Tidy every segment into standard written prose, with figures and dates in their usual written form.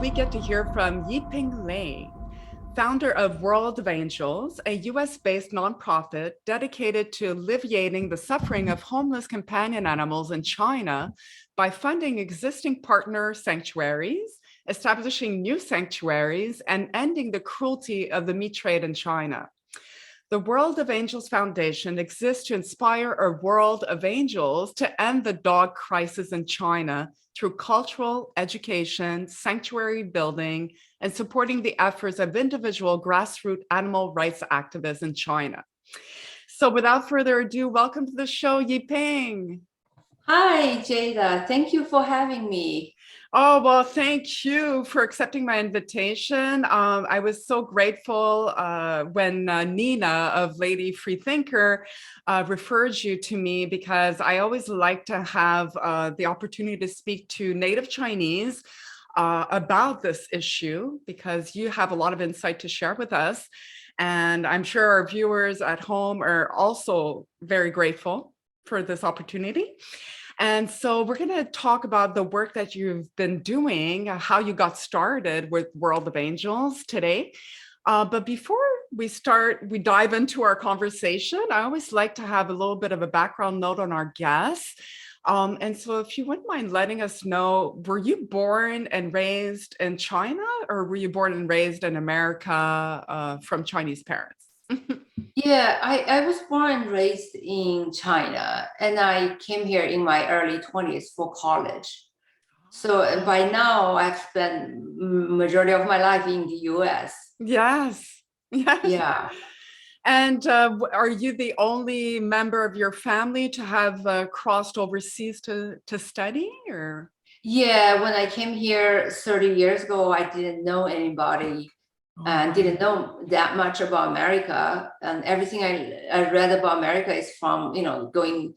we get to hear from Yiping Lai, founder of World of Angels, a US-based nonprofit dedicated to alleviating the suffering of homeless companion animals in China by funding existing partner sanctuaries, establishing new sanctuaries, and ending the cruelty of the meat trade in China. The World of Angels Foundation exists to inspire a world of angels to end the dog crisis in China through cultural education, sanctuary building, and supporting the efforts of individual grassroots animal rights activists in China. So without further ado, welcome to the show, Yiping. Hi, Jada. Thank you for having me. Oh, well, thank you for accepting my invitation. I was so grateful when Nina of Lady Freethinker referred you to me, because I always like to have the opportunity to speak to native Chinese about this issue, because you have a lot of insight to share with us. And I'm sure our viewers at home are also very grateful for this opportunity. And so we're going to talk about the work that you've been doing, how you got started with World of Angels today. But before we dive into our conversation, I always like to have a little bit of a background note on our guests. And so if you wouldn't mind letting us know, were you born and raised in China, or were you born and raised in America from Chinese parents? Yeah, I was born and raised in China, and I came here in my early 20s for college. So by now, I've spent majority of my life in the US. Yes, yes. Yeah. And are you the only member of your family to have crossed overseas to study, or? Yeah, when I came here 30 years ago, I didn't know anybody and didn't know that much about America. And everything I read about America is from, going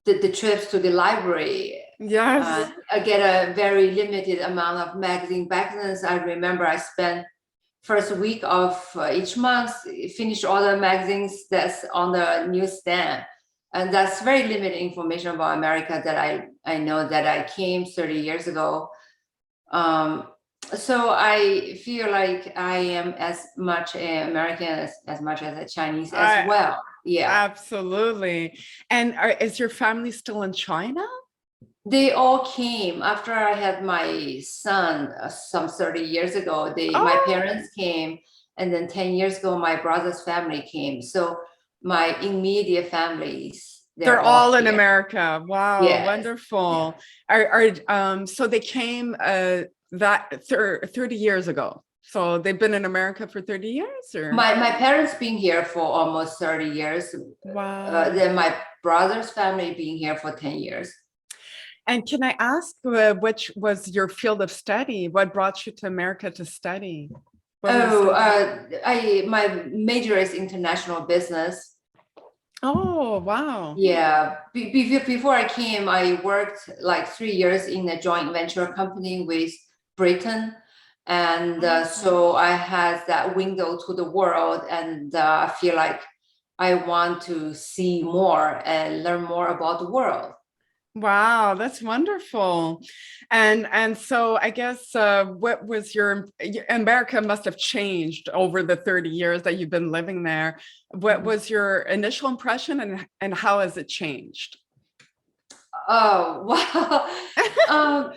the trips to the library. Yes. I get a very limited amount of magazine. Back then, I remember I spent first week of each month, finish all the magazines that's on the newsstand. And that's very limited information about America that I know that I came 30 years ago. So I feel like I am as much an American as much as a Chinese as well. Yeah. Absolutely. And is your family still in China? They all came after I had my son some 30 years ago. My parents came, and then 10 years ago, my brother's family came. So my immediate families, They're all in America. Wow, yes. Wonderful. Yeah. So they came 30 years ago. So they've been in America for 30 years, or? My parents been here for almost 30 years. Wow. Then my brother's family being here for 10 years. And can I ask, which was your field of study? What brought you to America to study? My major is international business. Oh, wow. Yeah. Before I came, I worked like 3 years in a joint venture company with Britain. And so I had that window to the world, and I feel like I want to see more and learn more about the world. Wow, that's wonderful. And so I guess what was America must have changed over the 30 years that you've been living there. What was your initial impression, and how has it changed? Oh, wow.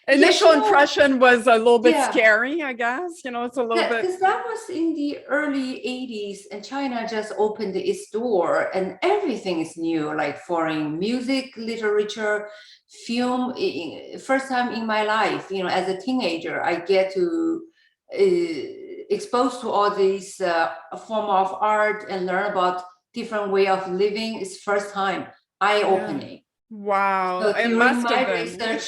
Initial impression was a little bit scary, I guess. It's a little bit. Because that was in the early 80s, and China just opened its door, and everything is new, like foreign music, literature, film. First time in my life, as a teenager, I get to expose to all these form of art and learn about different way of living. It's first time, eye-opening. Wow. So It must have been.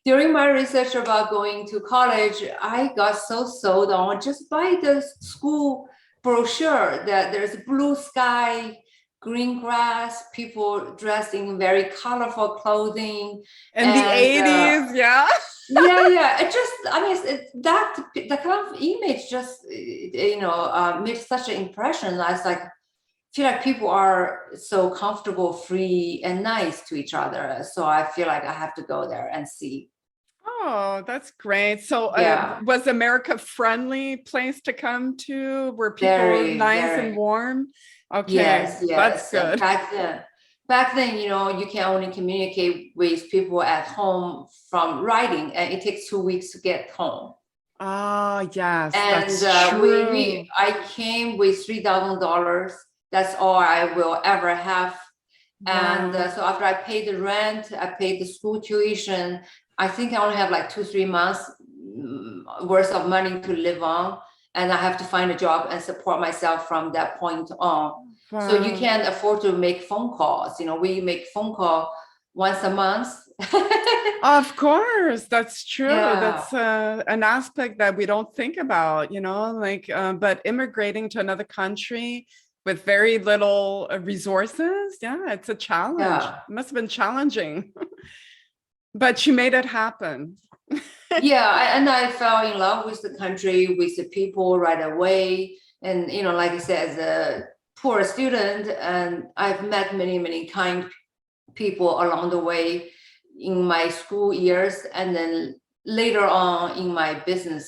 During my research about going to college, I got so sold on just by the school brochure that there's blue sky, green grass, people dressed in very colorful clothing. In the 80s, yeah. Yeah. The kind of image just, made such an impression. I was like, feel like people are so comfortable, free, and nice to each other. So I feel like I have to go there and see. Oh, that's great. So Yeah, was America a friendly place to come to? Were people very, nice and very. warm? Okay, Yes, that's yes. good. Back then, you know, you can only communicate with people at home from writing, and it takes 2 weeks to get home. Ah, yes, And that's true. I came with $3,000. That's all I will ever have. And Wow. so after I paid the rent, I paid the school tuition. I think I only have like 2, 3 months worth of money to live on, and I have to find a job and support myself from that point on. So you Wow. can't afford to make phone calls. You know, we make phone call once a month. Of course, that's true. Yeah, That's an aspect that we don't think about, like, but immigrating to another country with very little resources, yeah, it's a challenge. yeah. It must have been challenging, but you made it happen. Yeah, and I fell in love with the country, with the people right away. And you know, like I said, as a poor student, and I've met many, many kind people along the way in my school years, and then later on in my business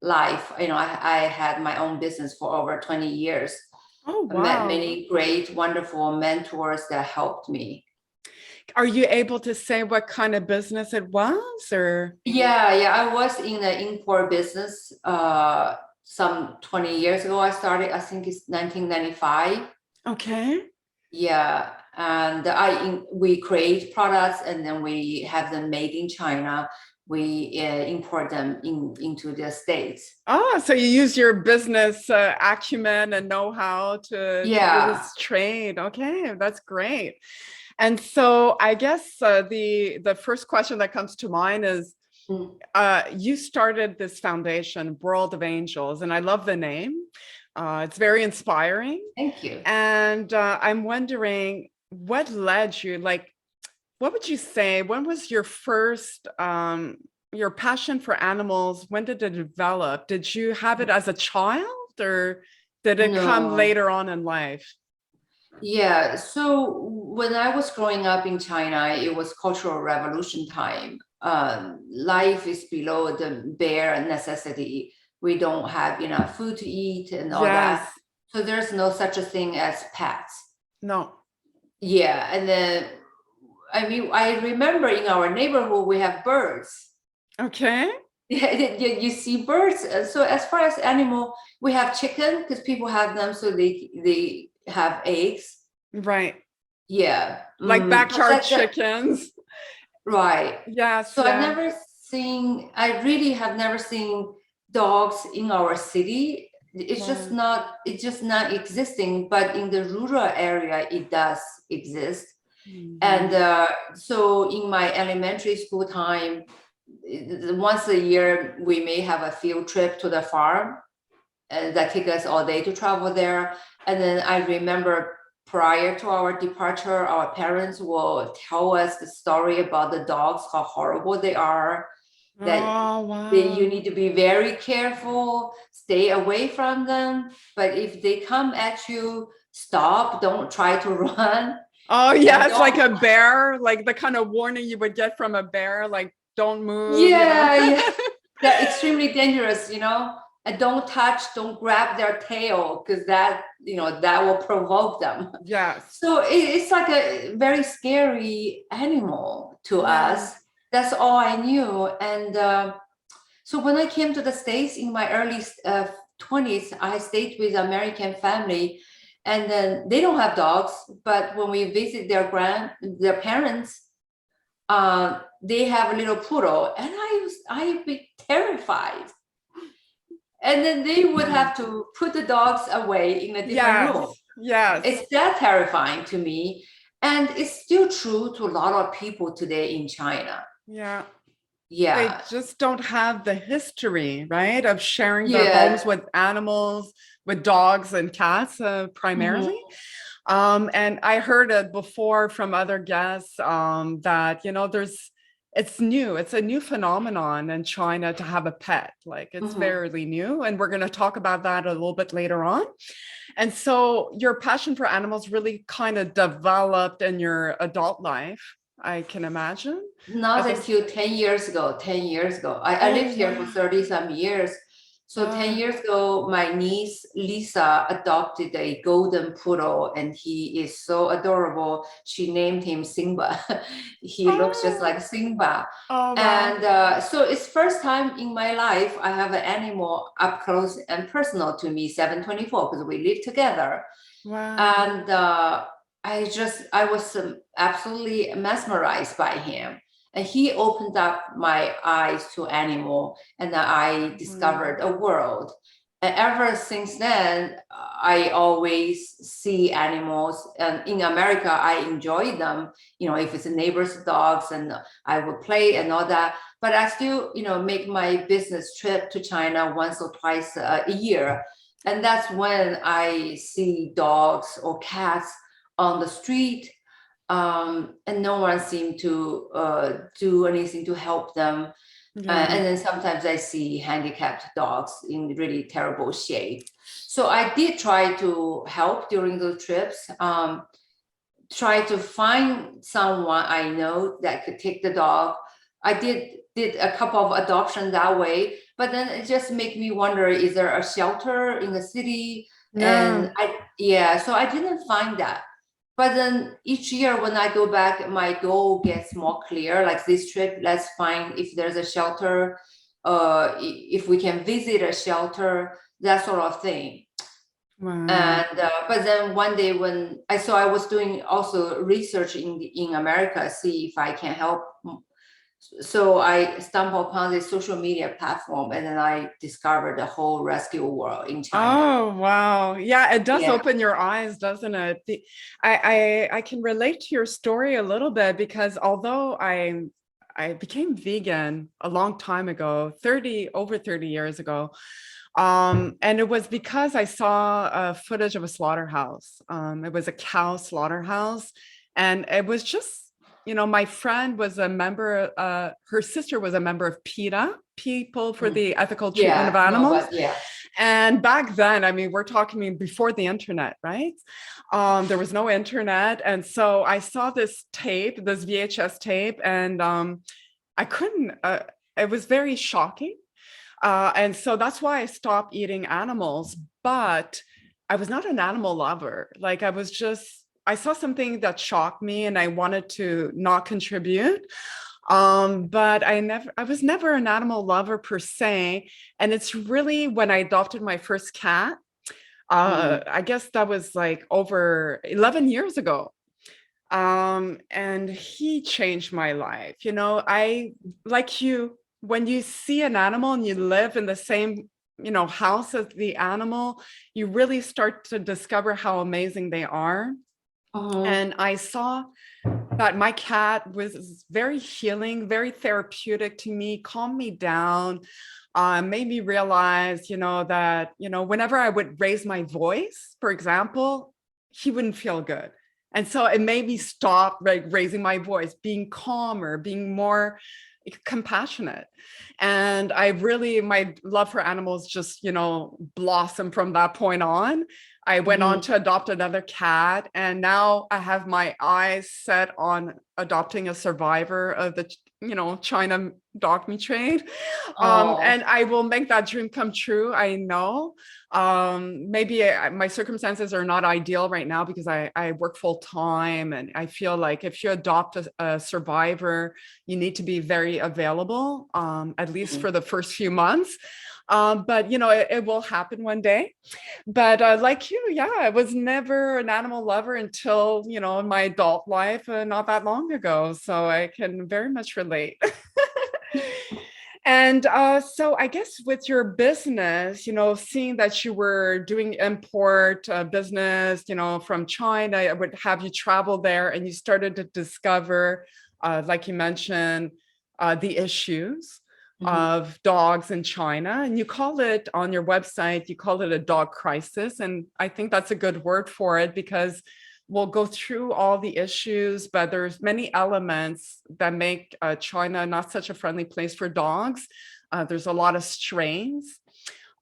life. You know, I had my own business for over 20 years. Oh, I met wow. many great, wonderful mentors that helped me. Are you able to say what kind of business it was or? Yeah, yeah. I was in the import business some 20 years ago. I started, I think it's 1995. Okay. Yeah. And we create products and then we have them made in China. We import them into the States. Oh, so you use your business acumen and know-how to do Yeah. this trade. Okay, that's great. And so I guess the first question that comes to mind is Mm, you started this foundation, World of Angels, and I love the name. It's very inspiring. thank you. And I'm wondering what led you, like, what would you say, when was your first, your passion for animals, when did it develop? Did you have it as a child or did it come No. later on in life? Yeah, so when I was growing up in China, it was Cultural Revolution time. Life is below the bare necessity. We don't have enough food to eat and all that. Yes. So there's no such a thing as pets. No. Yeah, and then I mean, I remember in our neighborhood we have birds. Okay. Yeah, you see birds. So as far as animal, we have chicken because people have them so they have eggs. Right. Yeah. Like But backyard that, chickens. right. Yes. So Yeah. I really have never seen dogs in our city. Wow. It's just not existing, but in the rural area, it does exist. And Mhm. so in my elementary school time, once a year, we may have a field trip to the farm and that take us all day to travel there. And then I remember prior to our departure, our parents will tell us the story about the dogs, how horrible they are, that Oh, you wow. need to be very careful, stay away from them. But if they come at you, stop, don't try to run. Oh, And yes, like don't, a bear, like the kind of warning you would get from a bear, like don't move. yeah, yeah, they're extremely dangerous, you know. And don't touch, don't grab their tail because that, you know, that will provoke them. Yes. So it's like a very scary animal to Yeah. us. That's all I knew. And so when I came to the States in my early 20s, I stayed with an American family. And then they don't have dogs, but when we visit their parents, they have a little poodle, and I'd be terrified. And then they would have to put the dogs away in a different room. Yes. Yes. It's that terrifying to me. And it's still true to a lot of people today in China. Yeah. They Yeah. just don't have the history, right, of sharing their homes Yeah. with animals, with dogs and cats Mhm. primarily. And I heard it before from other guests that, it's new. It's a new phenomenon in China to have a pet. Like it's Mhm. fairly new. And we're going to talk about that a little bit later on. And so your passion for animals really kind of developed in your adult life. I can imagine. Not As a, until 10 years ago. 10 years ago. I oh, lived here for wow. 30 some years. So 10 Wow. years ago, my niece Lisa adopted a golden poodle, and he is so adorable. She named him Simba. He looks just Oh, like Simba. oh, wow. And so it's first time in my life I have an animal up close and personal to me, 724, because we live together. Wow. And I was absolutely mesmerized by him. And he opened up my eyes to animal, and I discovered Wow. a world. And ever since then, I always see animals. And in America, I enjoy them. You know, if it's neighbors' dogs, and I would play and all that. But I still, make my business trip to China once or twice a year. And that's when I see dogs or cats on the street, and no one seemed to do anything to help them. Yeah. And then sometimes I see handicapped dogs in really terrible shape. So I did try to help during those trips, try to find someone I know that could take the dog. I did a couple of adoption that way, but then it just made me wonder, is there a shelter in the city? And No. so I didn't find that. But then each year when I go back, my goal gets more clear. Like this trip, let's find if there's a shelter, if we can visit a shelter, that sort of thing. Wow. And but then one day when I was doing also research in America, see if I can help. So I stumbled upon this social media platform, and then I discovered the whole rescue world in China. Oh, wow. Yeah, it does Yeah. open your eyes, doesn't it? I can relate to your story a little bit because although I became vegan a long time ago, over 30 years ago. And it was because I saw footage of a slaughterhouse. It was a cow slaughterhouse. And it was just, my friend was a member, her sister was a member of PETA, People for Mm. the Ethical Treatment of Yeah, no, Animals. but yeah. And back then, I mean, we're talking before the internet, right? There was no internet. And so I saw this tape, this VHS tape, and I couldn't, it was very shocking. And so that's why I stopped eating animals. But I was not an animal lover. Like I saw something that shocked me and I wanted to not contribute. But I was never an animal lover per se. And it's really when I adopted my first cat, Mm. I guess that was like over 11 years ago. And he changed my life. I, like you, when you see an animal and you live in the same, house as the animal, you really start to discover how amazing they are. Mhm. And I saw that my cat was very healing, very therapeutic to me, calmed me down, made me realize, that, whenever I would raise my voice, for example, he wouldn't feel good. And so it made me stop like raising my voice, being calmer, being more compassionate. And my love for animals just, blossomed from that point on. I went on Mhm. to adopt another cat, and now I have my eyes set on adopting a survivor of the, China dog meat trade. Oh. And I will make that dream come true. I know. Maybe my circumstances are not ideal right now because I work full time, and I feel like if you adopt a survivor, you need to be very available, at least Mhm. for the first few months. But it will happen one day. But like you, yeah, I was never an animal lover until, in my adult life, not that long ago. So I can very much relate. And so I guess with your business, seeing that you were doing import business, from China, it would have you travel there and you started to discover, like you mentioned, the issues Mhm. of dogs in China. And you call it on your website, you call it a dog crisis. And I think that's a good word for it because we'll go through all the issues, but there's many elements that make China not such a friendly place for dogs. There's a lot of strains.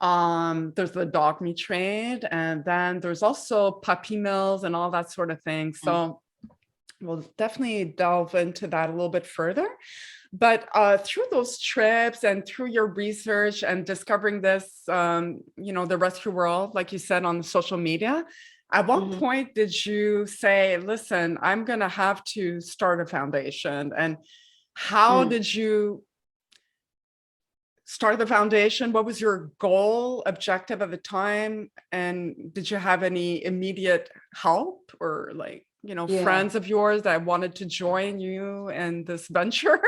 There's the dog meat trade, and then there's also puppy mills and all that sort of thing. So we'll definitely delve into that a little bit further. But through those trips and through your research and discovering this, the rescue world, like you said, on social media, at what Mhm. point did you say, listen, I'm going to have to start a foundation? And how Mm. did you start the foundation? What was your goal, objective at the time? And did you have any immediate help or Yeah. friends of yours that wanted to join you in this venture?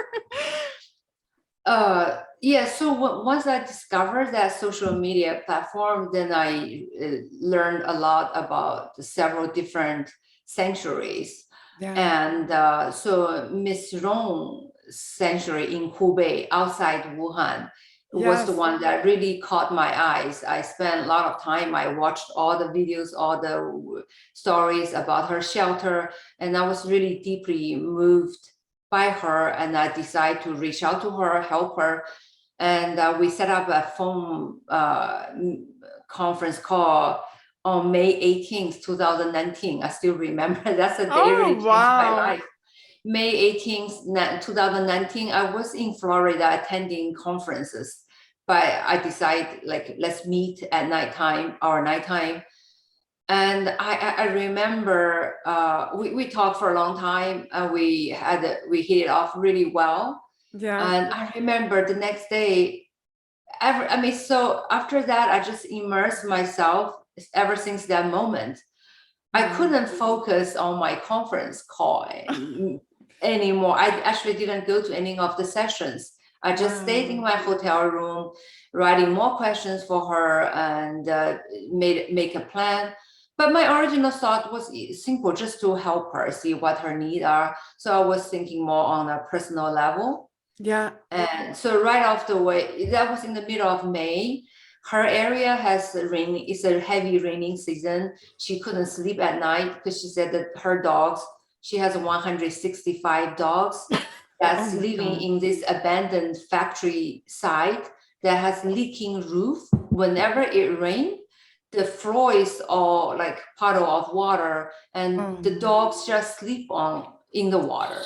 Yeah, so once I discovered that social media platform, then I learned a lot about several different sanctuaries. Yeah. And so Miss Rong Sanctuary in Hubei, outside Wuhan, was the Yes. one that really caught my eyes. I spent a lot of time. I watched all the videos, all the stories about her shelter, and I was really deeply moved by her, and I decided to reach out to her, help her. And we set up a phone conference call on May 18th, 2019. I still remember that's a day Oh, really changed my wow. life. May 18th, 2019, I was in Florida attending conferences, but I decided like, let's meet at nighttime, our nighttime. And I remember we talked for a long time. We hit it off really well. Yeah. And I remember the next day, so after that, I just immersed myself ever since that moment. I Yeah. couldn't focus on my conference call anymore. I actually didn't go to any of the sessions. I just stayed in Wow. my hotel room, writing more questions for her, and make a plan. But my original thought was simple, just to help her, see what her needs are. So I was thinking more on a personal level. Yeah. And so right off the way, that was in the middle of May. Her area has rain. It's a heavy raining season. She couldn't sleep at night because she said that her dogs, she has 165 dogs Oh that's my living God. in this abandoned factory site that has leaking roof. Whenever it rains, the floor is all like puddle of water, and Oh, the dogs just sleep on in the water.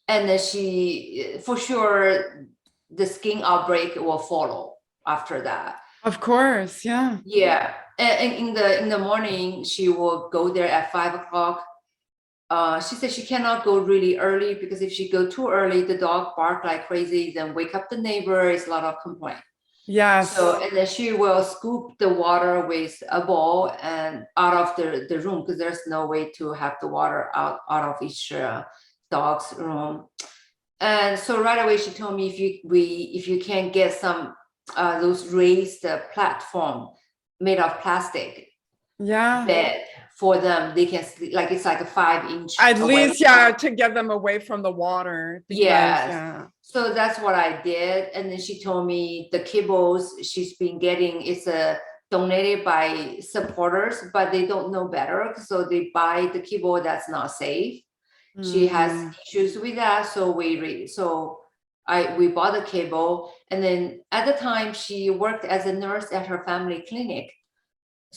And then she, for sure, the skin outbreak will follow after that. of course. Yeah. Yeah, and in the morning, she will go there at 5 o'clock. She said she cannot go really early because if she go too early, the dog bark like crazy, then wake up the neighbor. It's a lot of complaint. So, Yes. and then she will scoop the water with a bowl and out of the room, because there's no way to have the water out of each dog's room. And so right away she told me, if you can get some those raised platform made of plastic Yeah. bed for them, they can sleep, like it's like a 5 inch At away. least, yeah, to get them away from the water because, Yes. yeah. So that's what I did. And then she told me the kibbles she's been getting is donated by supporters, but they don't know better. So they buy the kibble that's not safe. She has Mm. issues with that. So we bought the kibble. And then at the time she worked as a nurse at her family clinic.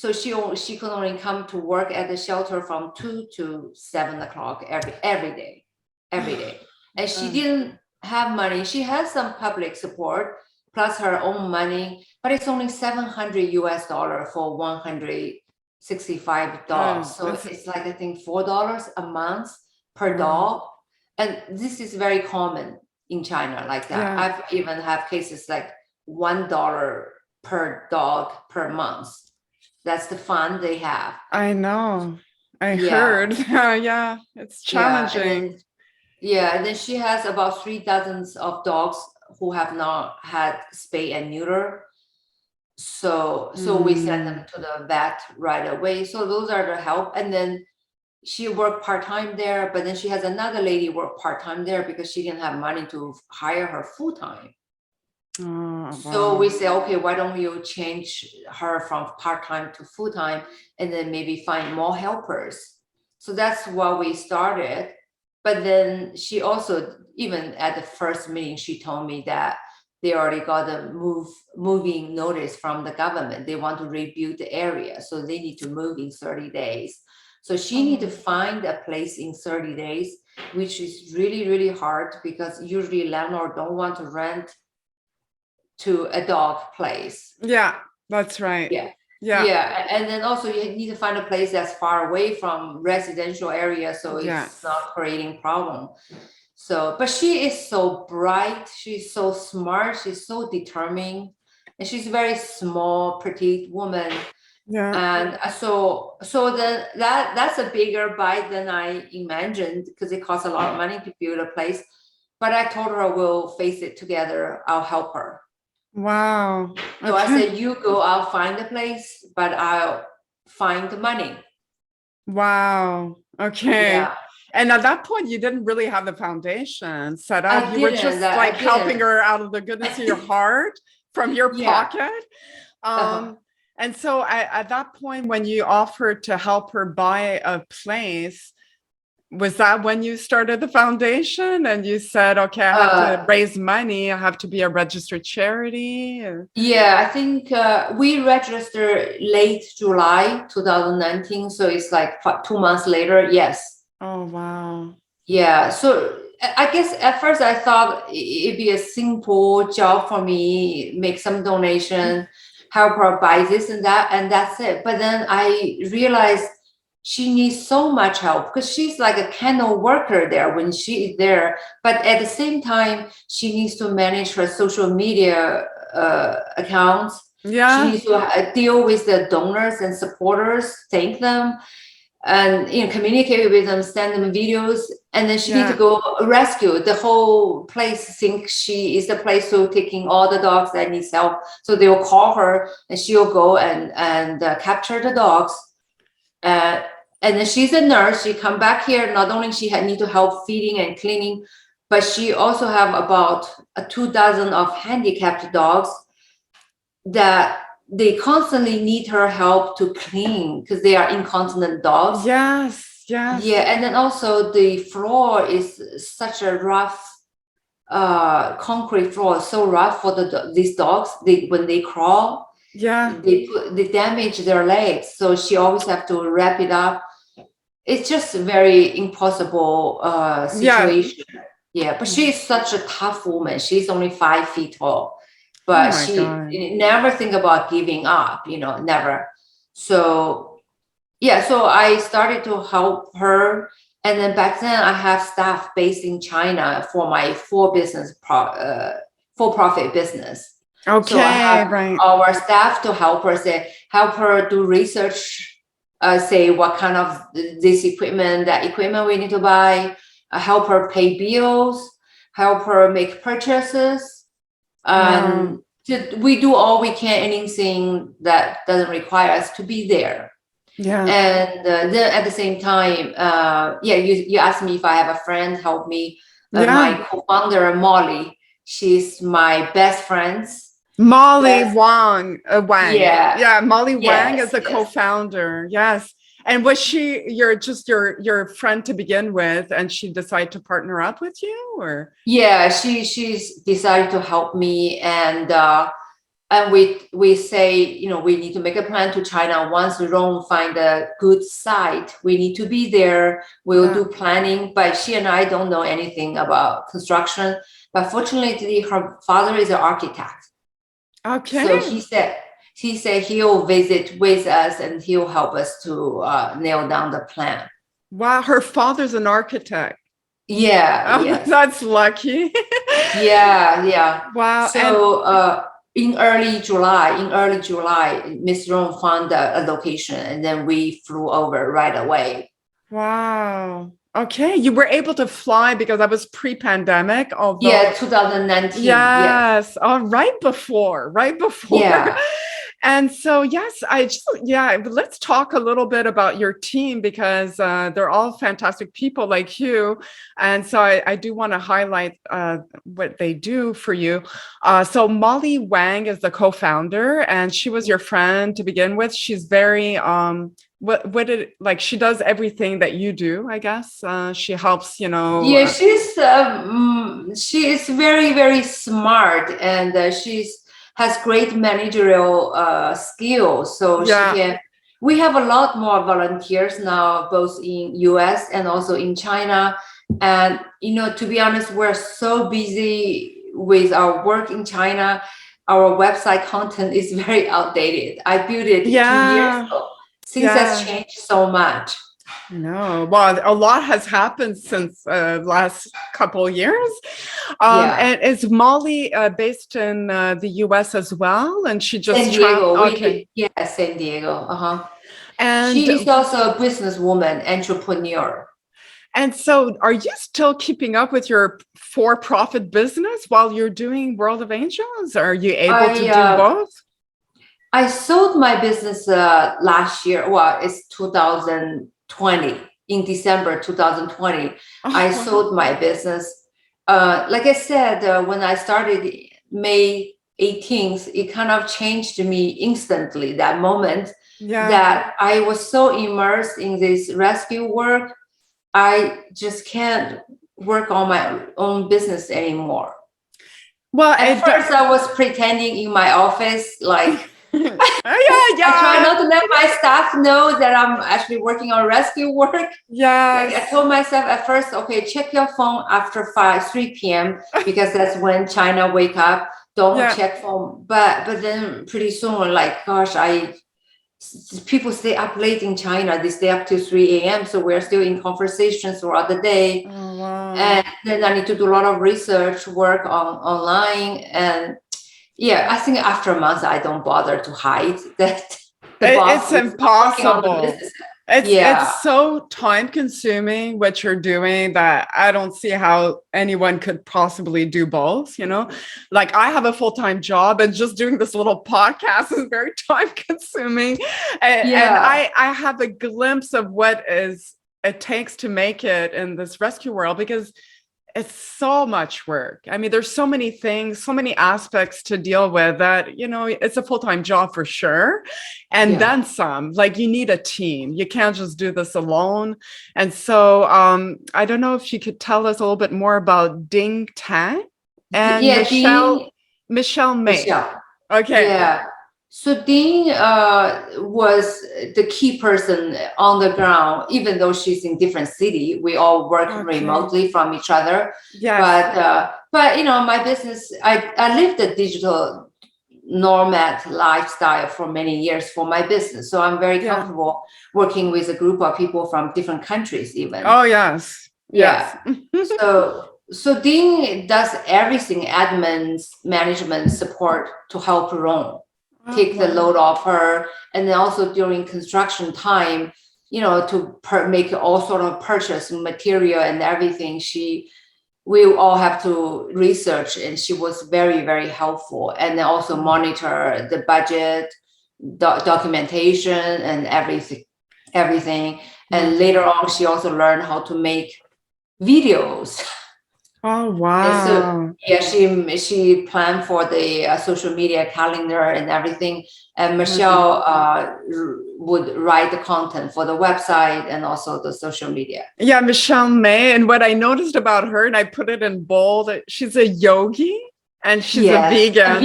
So she could only come to work at the shelter from 2 to 7 o'clock every day, every day. And she didn't have money. She has some public support plus her own money, but it's only $700 for 165 dogs. So it's like, I think $4 a month per Wow. dog. And this is very common in China like that. Yeah. I've even have cases like $1 per dog per month. That's the fun they have. I know. I Yeah, heard. Yeah, it's yeah. And then challenging. she has about 3 dozen of dogs who have not had spay and neuter. So we send them Mm. to the vet right away. So those are the help. And then she worked part-time there, but then she has another lady work part-time there because she didn't have money to hire her full-time. Oh, So we wow. say, okay, why don't you change her from part-time to full-time and then maybe find more helpers? So that's what we started. But then she also, even at the first meeting, she told me that they already got a moving notice from the government. They want to rebuild the area, so they need to move in 30 days. So she need to find a place in 30 days, which is really, really hard because usually landlord don't want to rent to a dog place. Yeah, that's right. Yeah. Yeah. Yeah. And then also you need to find a place that's far away from residential area, so it's Yes. not creating problem. So, but she is so bright, she's so smart, she's so determined, and she's a very small, petite woman. Yeah. And so then that's a bigger bite than I imagined, because it costs a lot of money to build a place. But I told her we'll face it together. I'll help her. Wow. So I said, you go, I'll find the place, but I'll find the money. Wow. Okay. Yeah. And at that point, you didn't really have the foundation set up. You were just I like helping didn't. her out of the goodness of your heart from your Yeah. pocket. And so at that point, when you offered to help her buy a place, was that when you started the foundation and you said, okay, I have to raise money, I have to be a registered charity? Yeah, I think we registered late July 2019. So it's like 2 months later. Yes. Oh, wow. Yeah. So I guess at first I thought it'd be a simple job for me, make some donation, help her buy this and that, and that's it. But then I realized she needs so much help because she's like a kennel worker there when she is there. But at the same time, she needs to manage her social media accounts. Yeah. She needs to deal with the donors and supporters, thank them, and communicate with them, send them videos, and then she needs to go rescue the whole place. Think she is the place who taking all the dogs that needs help. So they will call her, and she'll go and capture the dogs. And then she's a nurse. She come back here. Not only she need to help feeding and cleaning, but she also have about 24 of handicapped dogs that they constantly need her help to clean because they are incontinent dogs. Yes, yes. Yeah, and then also the floor is such a rough concrete floor, so rough for these dogs. When they crawl, they damage their legs. So she always have to wrap it up. It's just a very impossible situation. Yeah, but she's such a tough woman. She's only 5 feet tall, but she never think about giving up, never. So yeah, so I started to help her. And then back then I have staff based in China for my for-profit business. Okay, so I have right. Our staff to help her do research, say what kind of that equipment we need to buy, help her pay bills, help her make purchases. We do all we can, anything that doesn't require us to be there. Yeah. And then at the same time, you asked me if I have a friend help me. My co-founder, Molly, she's my best friend. Molly Wang. Yeah. Molly Wang is the co-founder. Yes. And was she your friend to begin with, and she decided to partner up with you, or? Yeah, she's decided to help me, and we say, we need to make a plan to China. Once Rome find a good site, we need to be there. We'll do planning, but she and I don't know anything about construction. But fortunately, her father is an architect. Okay. So he said he'll visit with us and he'll help us to nail down the plan. Wow, her father's an architect. Yeah. Yes. That's lucky. Yeah. Wow. So in early July, Miss Rome found a location, and then we flew over right away. Wow. Okay, you were able to fly because that was pre-pandemic, although 2019. Yes. Oh, right before. Yeah. And so, yes, let's talk a little bit about your team, because they're all fantastic people like you. And so I do want to highlight what they do for you. So Molly Wang is the co-founder, and she was your friend to begin with. She's very, she does everything that you do, I guess. She helps, Yeah, she is very, very smart, and has great managerial skills. So we have a lot more volunteers now, both in US and also in China. And, to be honest, we're so busy with our work in China. Our website content is very outdated. I built it 2 years ago. Things has changed so much. No, well, a lot has happened since last couple of years. And is Molly based in the US as well? And she just San Diego. Okay. San Diego. And she is also a businesswoman, entrepreneur. And so are you still keeping up with your for-profit business while you're doing World of Angels? Are you able to do both? I sold my business last year. Well, it's 2020. In December 2020, I sold my business. Like I said, when I started May 18th, it kind of changed me instantly, that moment, that I was so immersed in this rescue work. I just can't work on my own business anymore. Well, at first I was pretending in my office, like, I try not to let my staff know that I'm actually working on rescue work. Like I told myself at first, okay, check your phone after 3 p.m. because that's when China wake up. Don't check phone. But then pretty soon, like, gosh, people stay up late in China. They stay up till 3 a.m. So we're still in conversations throughout the day. Oh, wow. And then I need to do a lot of research work online. And I think after a month, I don't bother to hide that. It's impossible. It's so time consuming what you're doing that I don't see how anyone could possibly do both, like I have a full-time job and just doing this little podcast is very time consuming. And I have a glimpse of what it takes to make it in this rescue world because it's so much work. I mean, there's so many things, so many aspects to deal with that, it's a full-time job for sure. And then some, like you need a team. You can't just do this alone. And so I don't know if you could tell us a little bit more about Ding Tang and Michelle May. Okay. Yeah. So Ding was the key person on the ground, even though she's in different city. We all work remotely from each other. But my business, I lived a digital nomad lifestyle for many years for my business. So I'm very comfortable working with a group of people from different countries even. Oh, yes. Yeah. So Ding does everything, admin, management, support to help Rome. Take the load off her, and then also during construction time, to make all sort of purchase material and everything. We all have to research, and she was very, very helpful, and then also monitor the budget, documentation, and everything. And later on, she also learned how to make videos. Oh, wow. And so, she planned for the social media calendar and everything. And Michelle would write the content for the website and also the social media. Yeah, Michelle May. And what I noticed about her, and I put it in bold, she's a yogi and she's a vegan.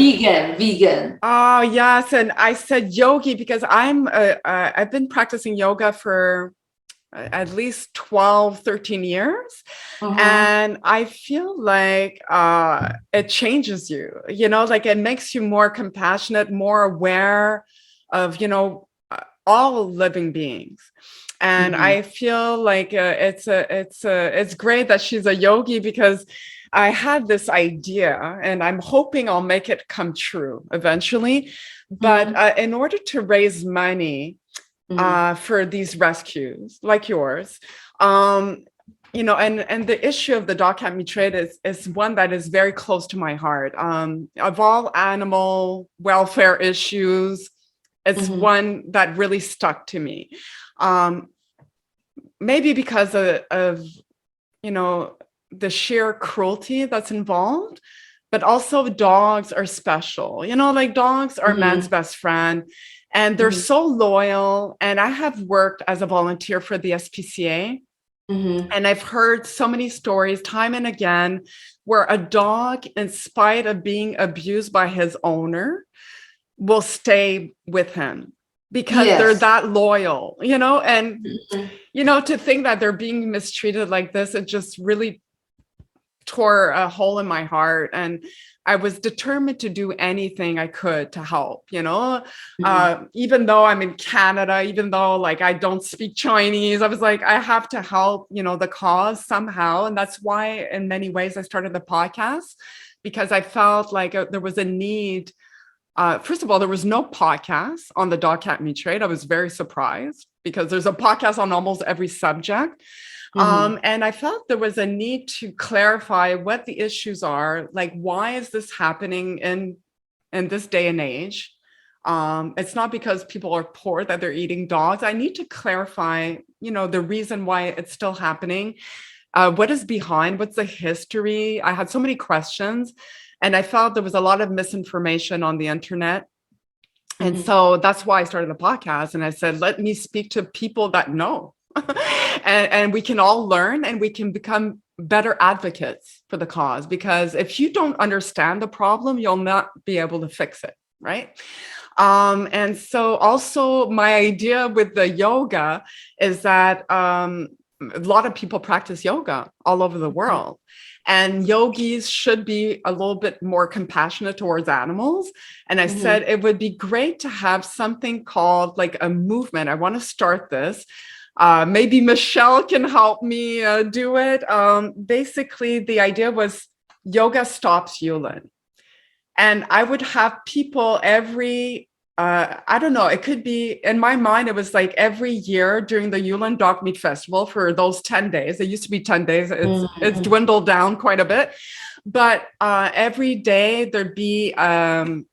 Vegan. Oh, yes. And I said yogi because I've been practicing yoga for at least 12, 13 years. And I feel like it changes you, like it makes you more compassionate, more aware of, all living beings. And I feel like it's great that she's a yogi because I had this idea and I'm hoping I'll make it come true eventually. But in order to raise money, for these rescues like yours, and the issue of the dog cat meat trade is one that is very close to my heart. Of all animal welfare issues, it's one that really stuck to me. Maybe because of the sheer cruelty that's involved, but also dogs are special. Like dogs are man's best friend. And they're so loyal. And I have worked as a volunteer for the SPCA. And I've heard so many stories time and again where a dog, in spite of being abused by his owner, will stay with him. because they're that loyal, and, to think that they're being mistreated like this, it just really tore a hole in my heart. And I was determined to do anything I could to help, even though I'm in Canada, even though like I don't speak Chinese, I was like, I have to help, the cause somehow. And that's why in many ways I started the podcast, because I felt like there was a need. First of all, there was no podcast on the dog cat meat trade. I was very surprised because there's a podcast on almost every subject. And I felt there was a need to clarify what the issues are. Like, why is this happening in this day and age? It's not because people are poor that they're eating dogs. I need to clarify, the reason why it's still happening. What is behind? What's the history? I had so many questions. And I felt there was a lot of misinformation on the internet. And so that's why I started the podcast. And I said, let me speak to people that know. and we can all learn, and we can become better advocates for the cause. Because if you don't understand the problem, you'll not be able to fix it, right? And so also my idea with the yoga is that a lot of people practice yoga all over the world. And yogis should be a little bit more compassionate towards animals. And I said, it would be great to have something called like a movement. I want to start this. Maybe Michelle can help me do it. Basically, the idea was yoga stops Yulin. And I would have people every, I don't know, it could be, in my mind, it was like every year during the Yulin Dog Meat Festival for those 10 days. It used to be 10 days. It's dwindled down quite a bit. But every day there'd be a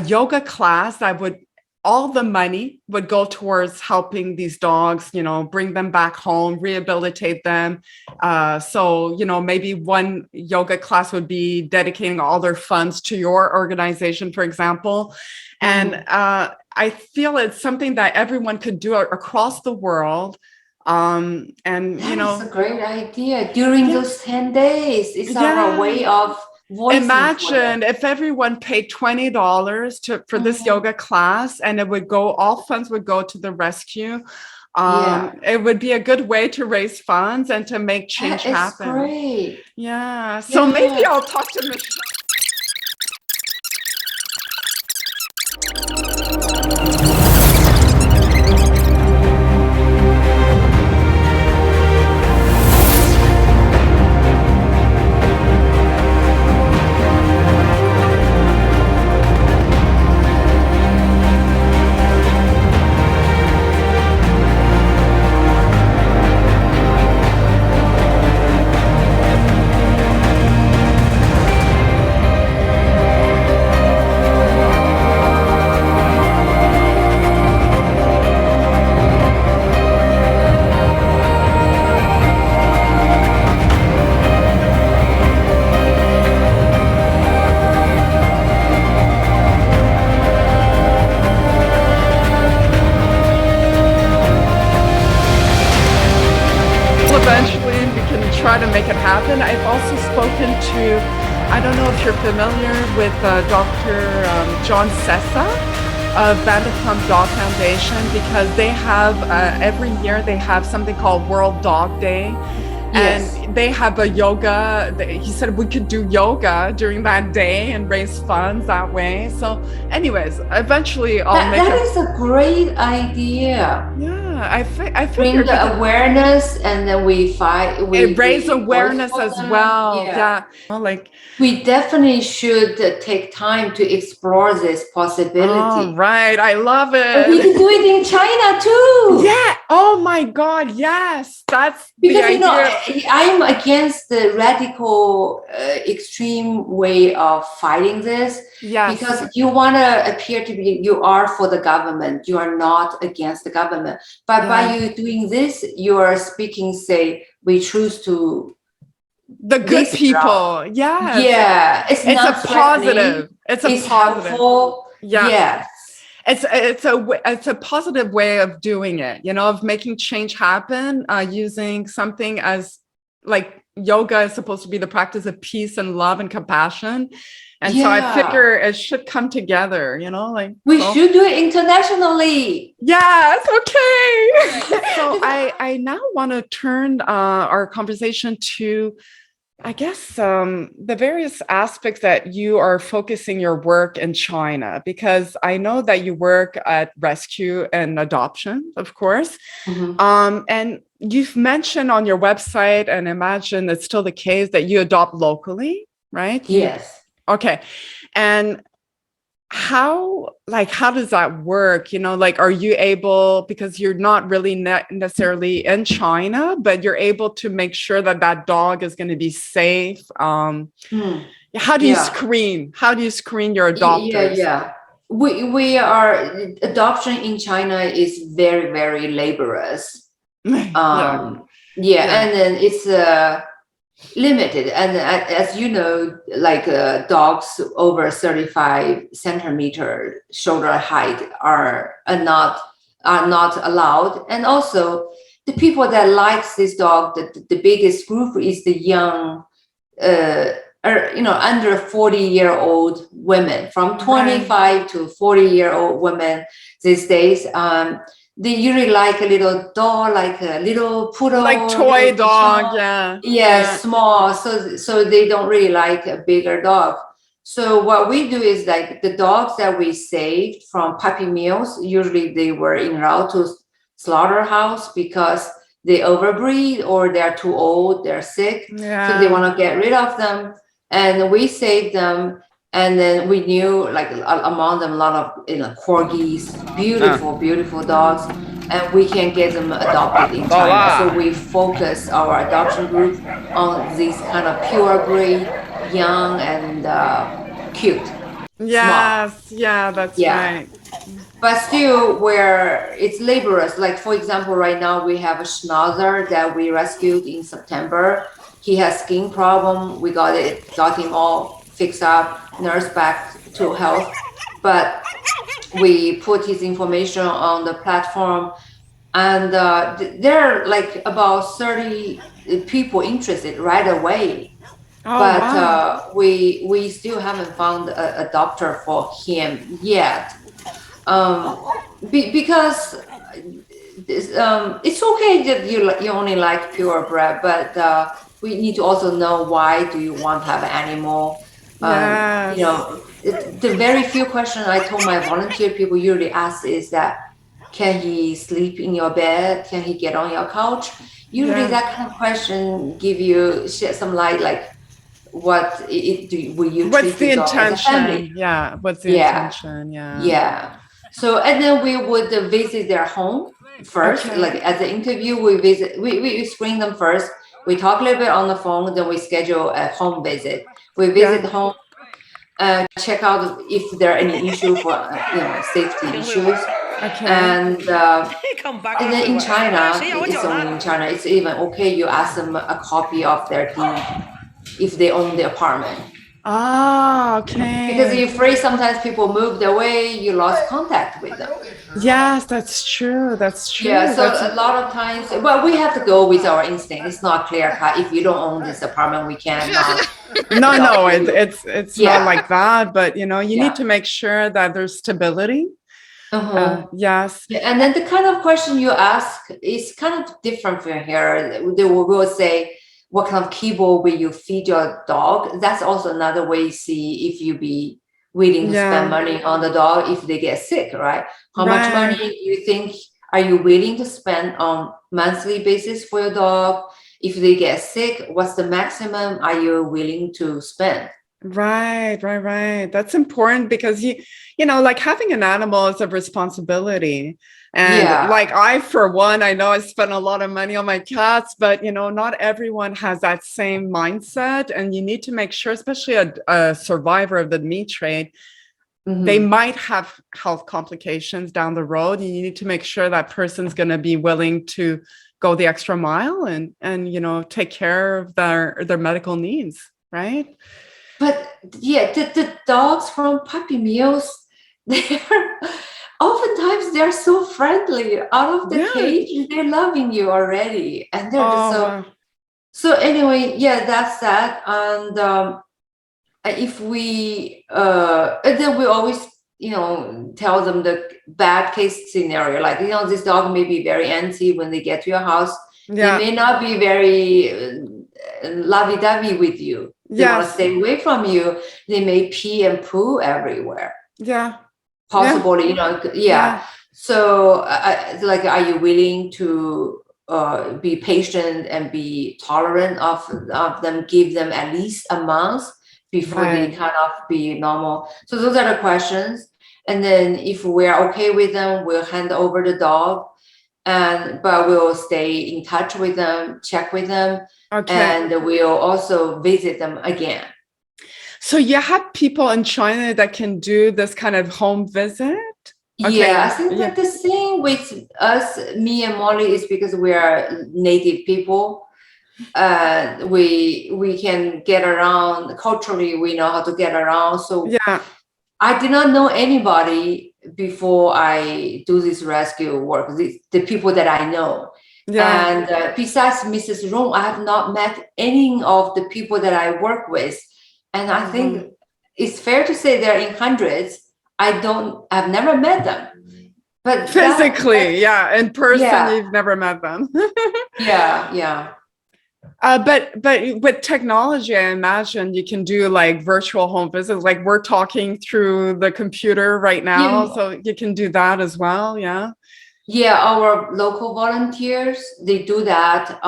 yoga class that would, all the money would go towards helping these dogs, bring them back home, rehabilitate them. So, maybe one yoga class would be dedicating all their funds to your organization, for example. And I feel it's something that everyone could do across the world. And, That's a great idea. During those 10 days, it's our way of imagine if everyone paid $20 for this yoga class, and it would go, all funds would go to the rescue. It would be a good way to raise funds and to make change happen. Great. Yeah. So maybe I'll talk to Michelle. Try to make it happen. I've also spoken to, I don't know if you're familiar with Dr. John Sessa of Vanderpump Dog Foundation, because they have, every year they have something called World Dog Day. And they have a yoga. He said we could do yoga during that day and raise funds that way. So anyways, eventually I'll make that is a great idea. Yeah, I bring the awareness, and then we raise awareness as well. Yeah. Like we definitely should take time to explore this possibility. Oh, right. I love it. We can do it in China too. Yeah. Oh my God. Yes. That's because the idea. I'm against the radical, extreme way of fighting this. Yes. Because you want to appear to be, you are for the government. You are not against the government. But by you doing this, you are speaking, say, we choose to. The good people. Yeah. Yeah. It's a positive. It's positive. Helpful. Yeah. Yes. It's a positive way of doing it, of making change happen, using something as like yoga is supposed to be the practice of peace and love and compassion. And so I Yeah. figure it should come together, like We should do it internationally. Yes, okay. So I now want to turn our conversation to, I guess, the various aspects that you are focusing your work in China, because I know that you work at rescue and adoption, of course. And you've mentioned on your website, and imagine it's still the case, that you adopt locally, right? Yes. Okay. And how does that work? Are you able, because you're not really necessarily in China, but you're able to make sure that that dog is going to be safe? How do you screen? How do you screen your adopters? Yeah. We are, adoption in China is very, very laborious. And then it's limited, and as you know, like dogs over 35 centimeter shoulder height are not allowed. And also the people that likes this dog, the biggest group is the young under 40-year-old women, from 25 to 40-year-old women these days. They usually like a little dog, like a little poodle, like toy dog, small, small. So they don't really like a bigger dog. So what we do is, like, the dogs that we saved from puppy mills, usually they were en route to slaughterhouse because they overbreed or they're too old, they're sick, so they want to get rid of them. And we saved them. And then we knew, like, among them, a lot of corgis, beautiful dogs, and we can get them adopted in China. So we focus our adoption group on these kind of purebred, young and cute. Yes, that's right. But still, where it's laborious. Like, for example, right now we have a schnauzer that we rescued in September. He has skin problem. We got him all fixed up, nursed back to health, but we put his information on the platform, and there are like about 30 people interested right away. We still haven't found a doctor for him yet, because it's okay that you only like purebred, but we need to also know, why do you want to have an animal? The very few questions I told my volunteer people usually ask is that, can he sleep in your bed? Can he get on your couch? Usually that kind of question shed some light, like, what's the intention? What's the intention? So, and then we would visit their home first. Like, at the interview, we screen them first. We talk a little bit on the phone, then we schedule a home visit. We visit home, check out if there are any issue for safety issues. And then in China, it's only in China, it's even okay, you ask them a copy of their deed if they own the apartment. Because you're afraid sometimes people moved away, you lost contact with them. Yes, that's true. Yeah, so a lot of times, well, we have to go with our instinct. It's not clear cut. If you don't own this apartment, we cannot. No, it's not like that. But you need to make sure that there's stability. Yes. And then the kind of question you ask is kind of different from here. They will say, what kind of kibble will you feed your dog? That's also another way to see if you be willing to spend money on the dog if they get sick, right? How much money you think are you willing to spend on monthly basis for your dog? If they get sick, what's the maximum are you willing to spend? Right. That's important, because like, having an animal is a responsibility. And like, for one, I know I spent a lot of money on my cats, but not everyone has that same mindset. And you need to make sure, especially a survivor of the meat trade, they might have health complications down the road. You need to make sure that person's going to be willing to go the extra mile and take care of their medical needs, right? But the dogs from puppy mills, oftentimes they're so friendly. Out of the cage, they're loving you already, and they're So anyway, yeah, that's that. And if we and then we always tell them the bad case scenario, like this dog may be very antsy when they get to your house. They may not be very lovey-dovey with you. They want to stay away from you. They may pee and poo everywhere. Possibly, So like, are you willing to be patient and be tolerant of them, give them at least a month before they kind of be normal? So those are the questions. And then if we're okay with them, we'll hand over the dog, but we'll stay in touch with them, check with them, and we'll also visit them again. So you have people in China that can do this kind of home visit? Yeah, I think that the thing with us, me and Molly, is because we are native people. We can get around culturally. We know how to get around. So I did not know anybody before I do this rescue work. The people that I know, and besides Mrs. Rong, I have not met any of the people that I work with. And I think it's fair to say they're in hundreds. I've never met them. But physically, in person, you've never met them. But with technology, I imagine you can do like virtual home visits. Like we're talking through the computer right now, so you can do that as well. Yeah, our local volunteers, they do that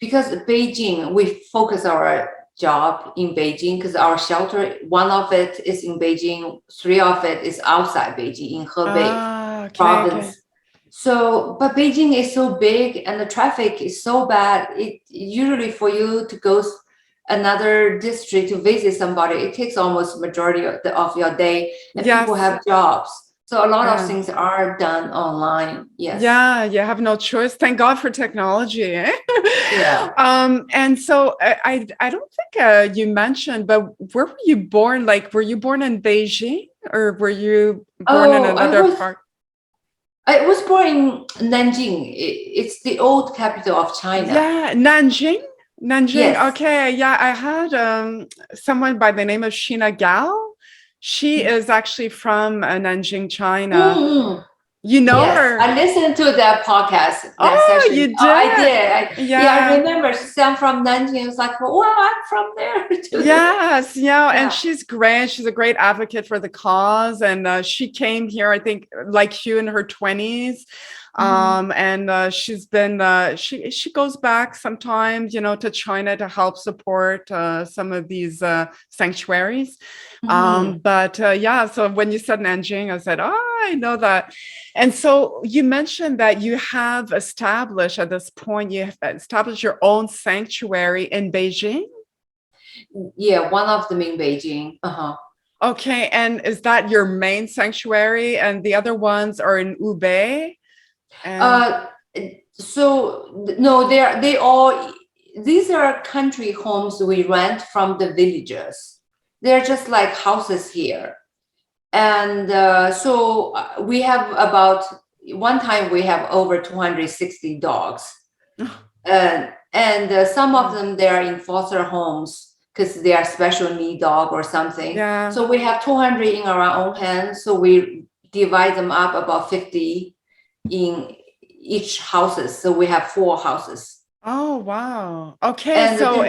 because Beijing, we focus our job in Beijing because our shelter, one of it is in Beijing, 3 of it is outside Beijing in Hebei province. So, but Beijing is so big and the traffic is so bad. It usually for you to go another district to visit somebody, it takes almost majority of your day, and people have jobs. So a lot of things are done online. Yes. Yeah, you have no choice. Thank God for technology. And so I don't think you mentioned, but where were you born? Like, were you born in Beijing or were you born in another part? I was born in Nanjing. It's the old capital of China. Yeah, Nanjing. Yes. Okay. Yeah, I had someone by the name of Sheena Gao. She is actually from Nanjing, China. You know her? I listened to that podcast. You did? I did. I remember. I'm from Nanjing. I was like, well, I'm from there too. Yes, and she's great. She's a great advocate for the cause. And she came here, I think, like you, in her 20s. And she's been, she goes back sometimes, to China to help support some of these sanctuaries. So when you said Nanjing, I said, I know that. And so you mentioned that you have established at this point, you have established your own sanctuary in Beijing? Yeah, one of them in Beijing. Okay, and is that your main sanctuary and the other ones are in Hubei? So no, these are country homes we rent from the villagers. They're just like houses here. And so we have one time we have over 260 dogs. And some of them, they're in foster homes because they are special need dog or something. So we have 200 in our own hands. So we divide them up about 50 in each houses. So we have 4 houses. Oh, wow. Okay. And so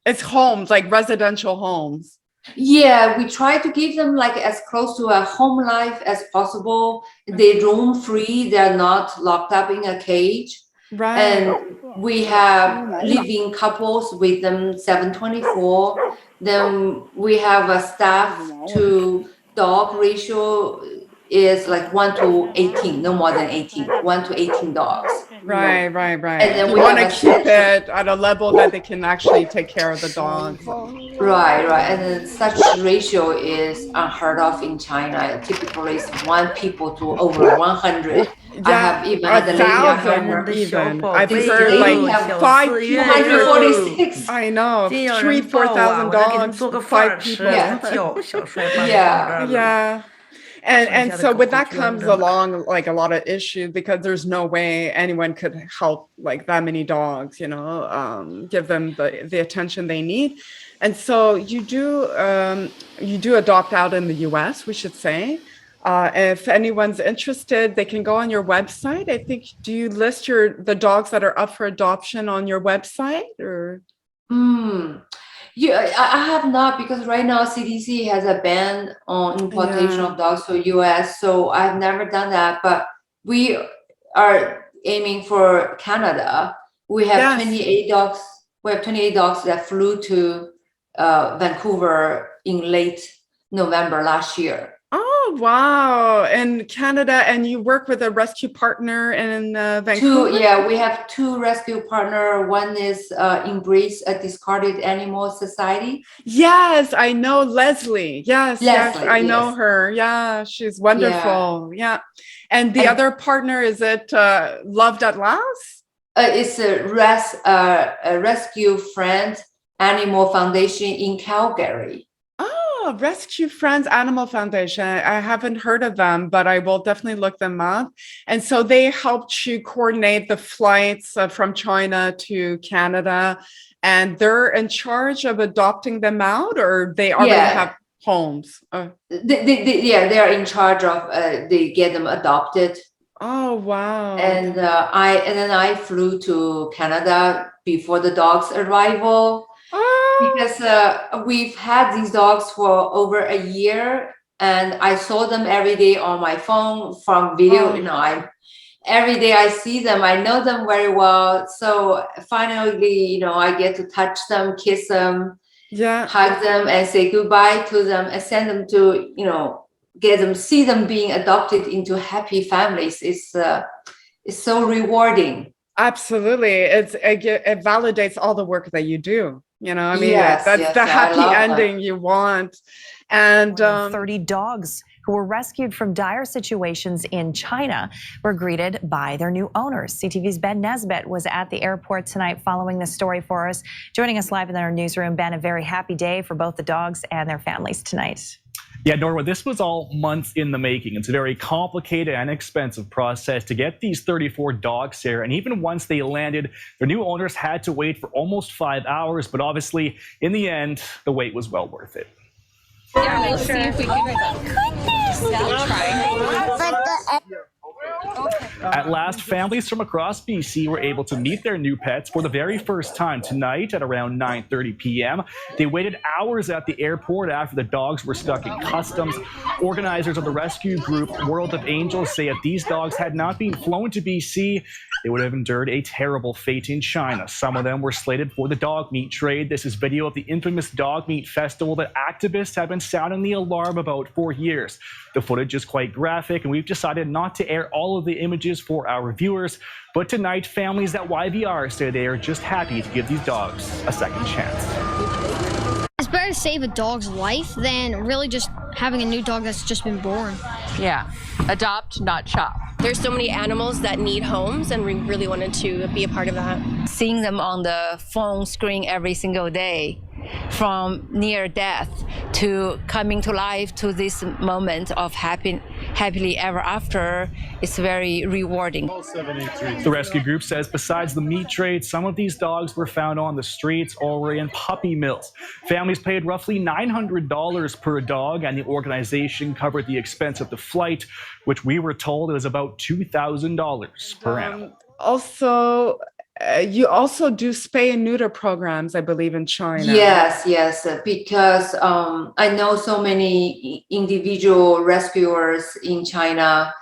it's homes, like residential homes. Yeah, we try to give them like as close to a home life as possible. They roam free. They're not locked up in a cage. Right. And we have living couples with them 7/24. Then we have a staff to dog ratio is like 1 to 18, no more than 18, 1 to 18 dogs. Right. And then we want to keep it at a level that they can actually take care of the dogs. Right. And then such ratio is unheard of in China. Typically, it's 1 people to over 100. I have even had a lady I heard even. I've heard like 5 people. 246. I know. 3,000-4,000 dogs, 5 people. Yeah. And so with that comes along like a lot of issues because there's no way anyone could help like that many dogs, give them the attention they need. And so you do adopt out in the US, we should say. If anyone's interested, they can go on your website. I think, do you list the dogs that are up for adoption on your website or? Yeah, I have not, because right now CDC has a ban on importation of dogs to US, so I've never done that. But we are aiming for Canada. We have 28 dogs. We have 28 dogs that flew to Vancouver in late November last year. Oh, wow. In Canada, and you work with a rescue partner in Vancouver? We have two rescue partners. One is Embrace a Discarded Animal Society. Yes, I know Leslie. Yes, I know her. Yeah, she's wonderful. Yeah. And the other partner, is it Loved at Last? It's a Rescue Friends Animal Foundation in Calgary. Oh, Rescue Friends Animal Foundation. I haven't heard of them, but I will definitely look them up. And so they helped you coordinate the flights from China to Canada, and they're in charge of adopting them out, or they already have homes? They are in charge of, they get them adopted. Oh, wow. And then I flew to Canada before the dog's arrival. Because we've had these dogs for over a year, and I saw them every day on my phone from video. Every day I see them, I know them very well. So finally, I get to touch them, kiss them, hug them, and say goodbye to them, and send them to, see them being adopted into happy families. It's so rewarding. Absolutely. It validates all the work that you do. That's the happy ending you want. And 30 dogs who were rescued from dire situations in China were greeted by their new owners. CTV's Ben Nesbitt was at the airport tonight following this story for us. Joining us live in our newsroom, Ben, a very happy day for both the dogs and their families tonight. Yeah, Norma, this was all months in the making. It's a very complicated and expensive process to get these 34 dogs here. And even once they landed, their new owners had to wait for almost 5 hours. But obviously, in the end, the wait was well worth it. Yeah, make sure if we At last, families from across BC were able to meet their new pets for the very first time tonight at around 9:30 p.m. They waited hours at the airport after the dogs were stuck in customs. Organizers of the rescue group World of Angels say if these dogs had not been flown to BC, they would have endured a terrible fate in China. Some of them were slated for the dog meat trade. This is video of the infamous dog meat festival that activists have been sounding the alarm about for years. The footage is quite graphic, and we've decided not to air all of the images for our viewers. But tonight, families at YVR say they are just happy to give these dogs a second chance. It's better to save a dog's life than really just having a new dog that's just been born. Yeah, adopt, not shop. There's so many animals that need homes, and we really wanted to be a part of that. Seeing them on the phone screen every single day, from near death to coming to life to this moment of happily ever after, is very rewarding. The rescue group says besides the meat trade, some of these dogs were found on the streets or were in puppy mills. Families paid roughly $900 per dog, and the organization covered the expense of the flight, which we were told was about $2,000 per animal. Also, you also do spay and neuter programs, I believe, in China. Yes, because I know so many individual rescuers in China.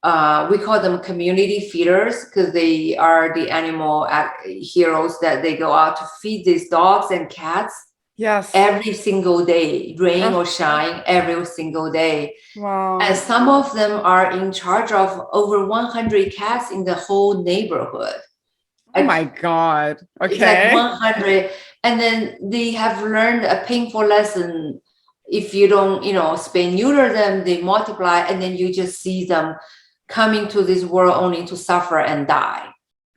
We call them community feeders because they are the animal heroes that they go out to feed these dogs and cats. Yes. Every single day, rain or shine, every single day. Wow. And some of them are in charge of over 100 cats in the whole neighborhood. Oh my God. Okay. It's like 100. And then they have learned a painful lesson. If you don't, spay neuter them, they multiply, and then you just see them coming to this world only to suffer and die.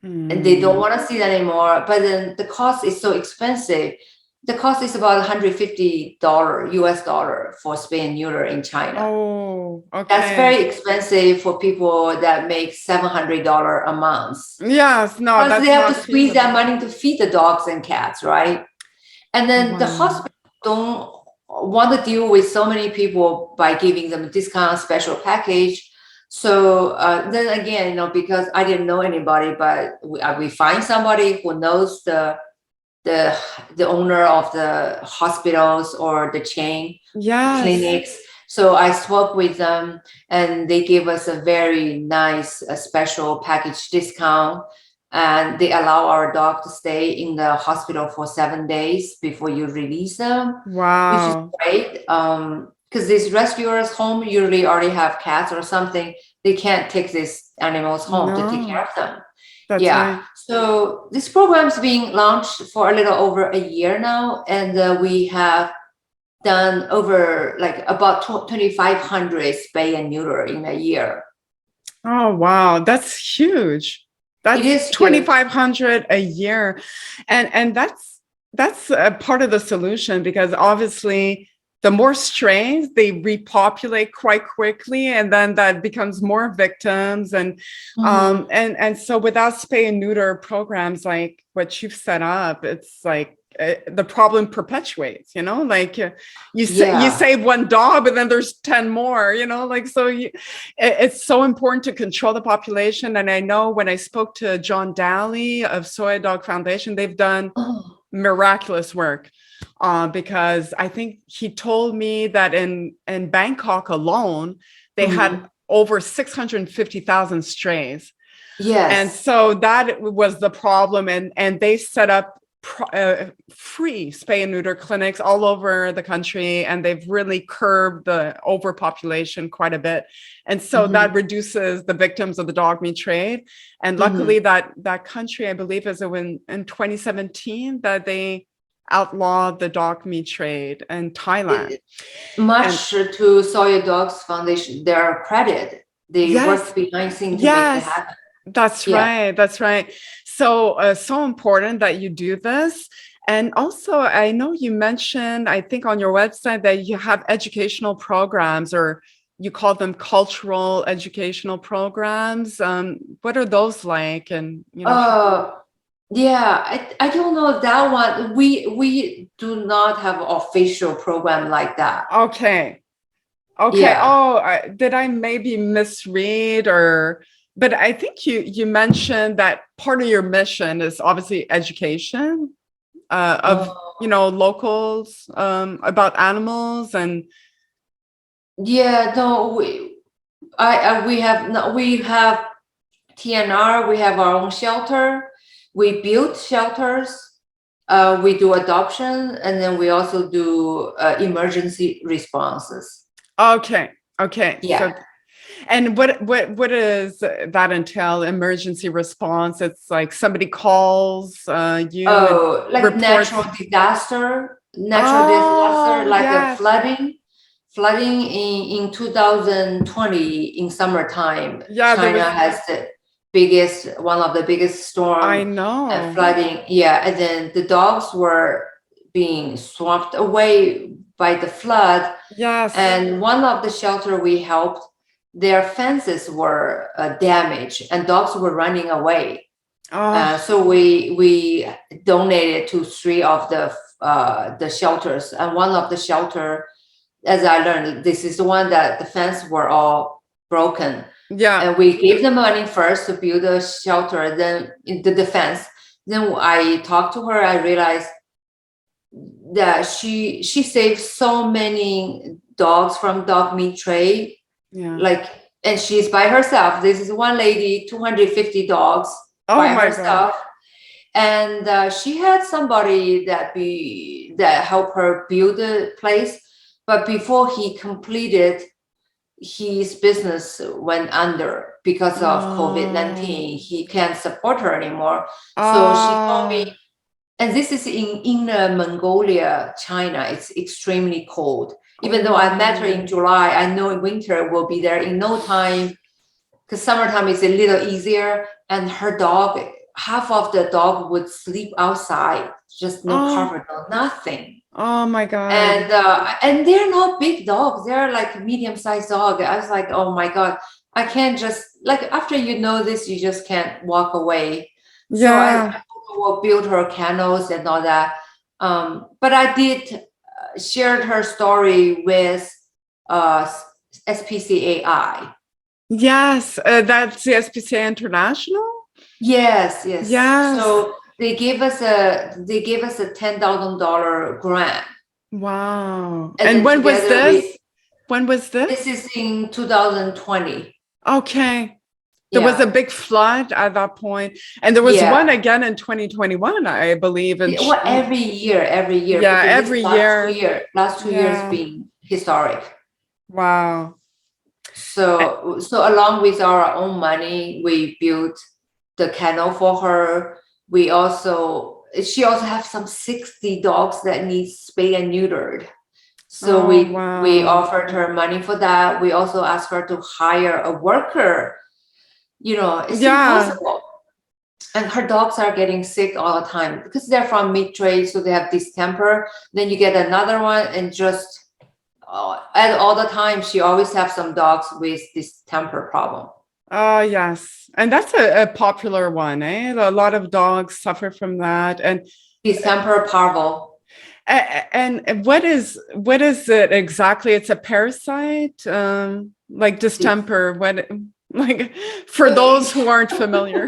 And they don't want to see that anymore. But then the cost is so expensive. the cost is about $150 US dollar for spay and neuter in China. Oh, okay. That's very expensive for people that make $700 a month. Yes, no, Because that's they have not to squeeze that feasible. money to feed the dogs and cats, right? And then the Wow. hospital don't want to deal with so many people by giving them a discount special package. So then again, you know, because I didn't know anybody, but we find somebody who knows the owner of the hospitals or the chain Yes. clinics. So I spoke with them, and they gave us a very nice special package discount. And they allow our dog to stay in the hospital for 7 days before you release them, which is Wow. great. Because these rescuers home usually already have cats or something. They can't take these animals home to take No. care of them. That's Yeah. right. So this program is being launched for a little over a year now, and we have done over like about 2,500 spay and neuter in a year. Oh, wow. That's huge. It is That's huge. 2,500 a year. And that's a part of the solution, because obviously the more strays, they repopulate quite quickly, and then that becomes more victims. And and so without spay and neuter programs like what you've set up, it's like the problem perpetuates, you know, like you save one dog, but then there's 10 more, you know, like, so it's so important to control the population. And I know when I spoke to John Daly of WOA Dog Foundation, they've done miraculous work, because I think he told me that in Bangkok alone, they had over 650,000 strays. Yes. And so that was the problem. And they set up free spay and neuter clinics all over the country, and they've really curbed the overpopulation quite a bit. And so that reduces the victims of the dog meat trade. And luckily that country, I believe, is in 2017 that they outlawed the dog meat trade in Thailand. Much to WOA Dogs Foundation, their credit. They work behind scenes to make it happen. That's right. That's right. So, so important that you do this. And also, I know you mentioned, I think on your website, that you have educational programs, or you call them cultural educational programs. What are those like? And, you know, yeah, I don't know that one. We do not have an official program like that. Okay. Oh, did I maybe misread, or? But I think you mentioned that part of your mission is obviously education of you know, locals about animals. And no, we have TNR. We have our own shelter. We build shelters. We do adoption, and then we also do emergency responses. Okay. Yeah. So, and what does that entail? Emergency response? It's like somebody calls you. Like natural disaster, like a flooding in 2020 in summertime. China has one of the biggest storms. I know. And flooding. Yeah, and then the dogs were being swamped away by the flood. Yes. And one of the shelter we helped, their fences were damaged, and dogs were running away. So we donated to 3 of the shelters, and one of the shelter, as I learned, this is the one that the fence were all broken. Yeah, and we gave them money first to build a shelter, then the defense. Then I talked to her. I realized that she saved so many dogs from dog meat trade. Yeah. Like, and she's by herself. This is one lady, 250 dogs by herself. God. And she had somebody that helped her build the place. But before he completed, his business went under because of COVID-19. He can't support her anymore. So she told me, and this is in Inner Mongolia, China. It's extremely cold. Even though I met her in July, I know in winter will be there in no time, because summertime is a little easier. And her dog half of the dog would sleep outside, just no Oh. cover, no nothing. Oh my God. And they're not big dogs. They're like medium-sized dog. I was like, oh my God, I can't just, like, after you know this, you just can't walk away. So I will build her kennels and all that. But I did shared her story with SPCAI. Yes, that's the SPCA International. Yes. Yes. So they gave us a $10,000 grant. Wow. And And when was together this? When was this? This is in 2020. Okay. There was a big flood at that point, and there was one again in 2021, I believe. And well, every year. Yeah, every year. Last 2 years being historic. Wow. So along with our own money, we built the kennel for her. She also has some 60 dogs that need spayed and neutered. So we offered her money for that. We also asked her to hire a worker. It's impossible. And her dogs are getting sick all the time because they're from meat trade, so they have distemper. Then you get another one, and just and all the time she always have some dogs with distemper problem. Oh, yes. And that's a popular one, eh? A lot of dogs suffer from that. And distemper parvo. And what is it exactly? It's a parasite, like distemper. Like for those who aren't familiar.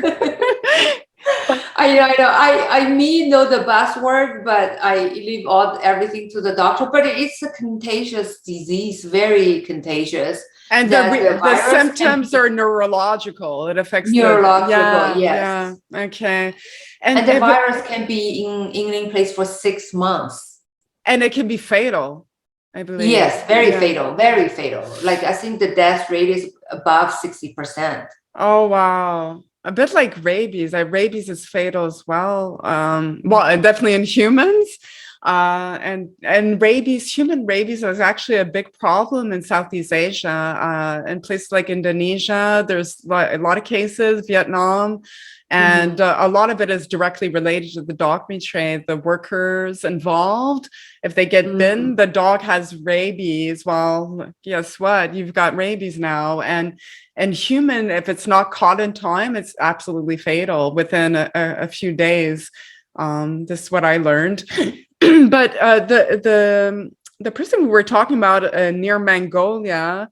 I know the buzzword, but I leave everything to the doctor. But it's a contagious disease, very contagious. And the symptoms are neurological. It affects neurological. Yes. Yeah. Okay. And the virus can be in place for 6 months. And it can be fatal, I believe. Yes, very fatal. Like I think the death rate is above 60%. Oh wow. A bit like rabies. Rabies is fatal as well. Well, definitely in humans. And human rabies is actually a big problem in Southeast Asia. In places like Indonesia, there's a lot of cases, Vietnam, and a lot of it is directly related to the dog meat trade. The workers involved, if they get bitten, the dog has rabies. Well, guess what? You've got rabies now. And human, if it's not caught in time, it's absolutely fatal within a few days. This is what I learned. But the person we were talking about near Mongolia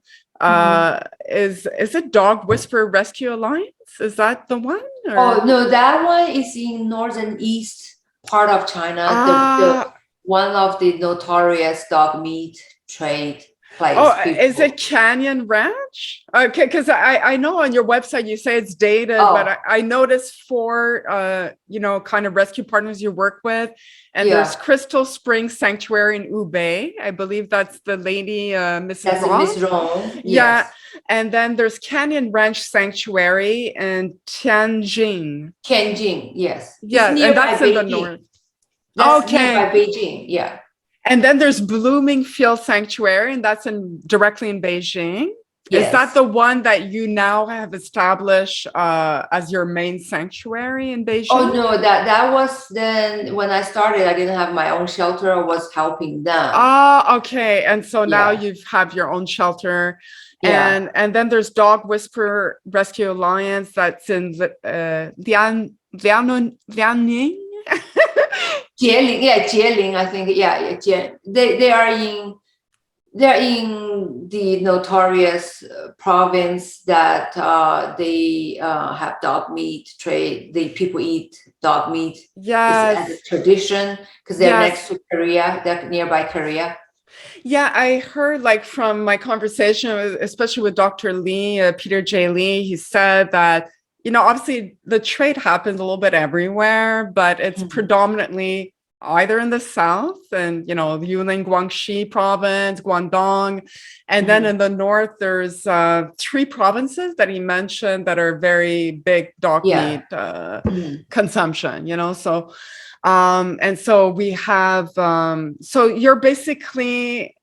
is it Dog Whisperer Rescue Alliance? Is that the one? Or? Oh no, that one is in northern east part of China. One of the notorious dog meat trade place. Oh, is it Canyon Ranch? Okay, because I know on your website you say it's dated, but I noticed 4 kind of rescue partners you work with, and there's Crystal Springs Sanctuary in Ubei. I believe that's the lady, Mrs. Rong. Yes. Yeah, and then there's Canyon Ranch Sanctuary in Tianjin. Tianjin, yes. Yeah, and that's in the north. That's nearby Beijing, yeah. And then there's Bloomingfield Sanctuary, and that's directly in Beijing. Yes. Is that the one that you now have established as your main sanctuary in Beijing? Oh no, that was then when I started. I didn't have my own shelter. I was helping them. Oh, okay. And so now you have your own shelter. Yeah. And then there's Dog Whisperer Rescue Alliance that's in Liaoning. Jieling, I think. They're in the notorious province that they have dog meat trade. People eat dog meat. Yes. It's a tradition because they're next to Korea. They're nearby Korea. Yeah, I heard from my conversation, especially with Dr. Lee, Peter J. Lee, he said that, obviously the trade happens a little bit everywhere, but it's predominantly either in the south and, Yulin, Guangxi province, Guangdong. And then in the north, there's 3 provinces that he mentioned that are very big dog meat consumption, so. And so we have, so you're basically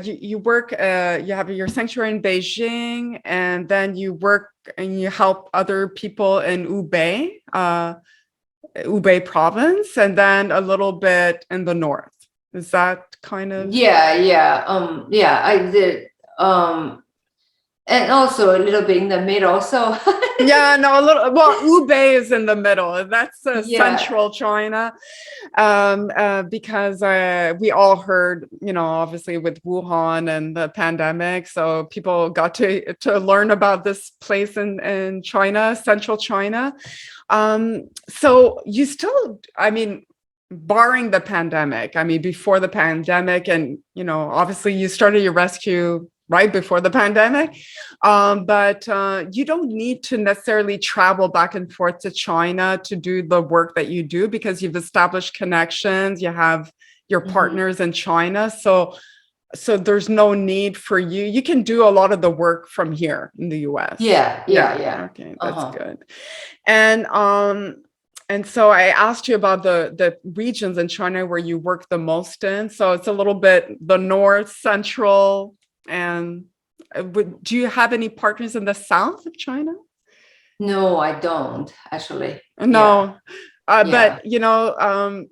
you work, you have your sanctuary in Beijing, and then you work and you help other people in Hubei province, and then a little bit in the north. Is that kind of? Yeah, I did. And also a little bit in the middle. So Yeah, no, a little. Well, Hubei is in the middle. That's central China, because we all heard, obviously with Wuhan and the pandemic, so people got to learn about this place in China, central China. So you still, I mean, barring the pandemic, I mean, before the pandemic, and obviously you started your rescue right before the pandemic, but you don't need to necessarily travel back and forth to China to do the work that you do, because you've established connections, you have your partners in China, so there's no need for you. You can do a lot of the work from here in the US. Yeah. Okay, that's good. And so I asked you about the regions in China where you work the most in. So it's a little bit the north, central, and do you have any partners in the south of China? No, I don't actually. No. Yeah. But,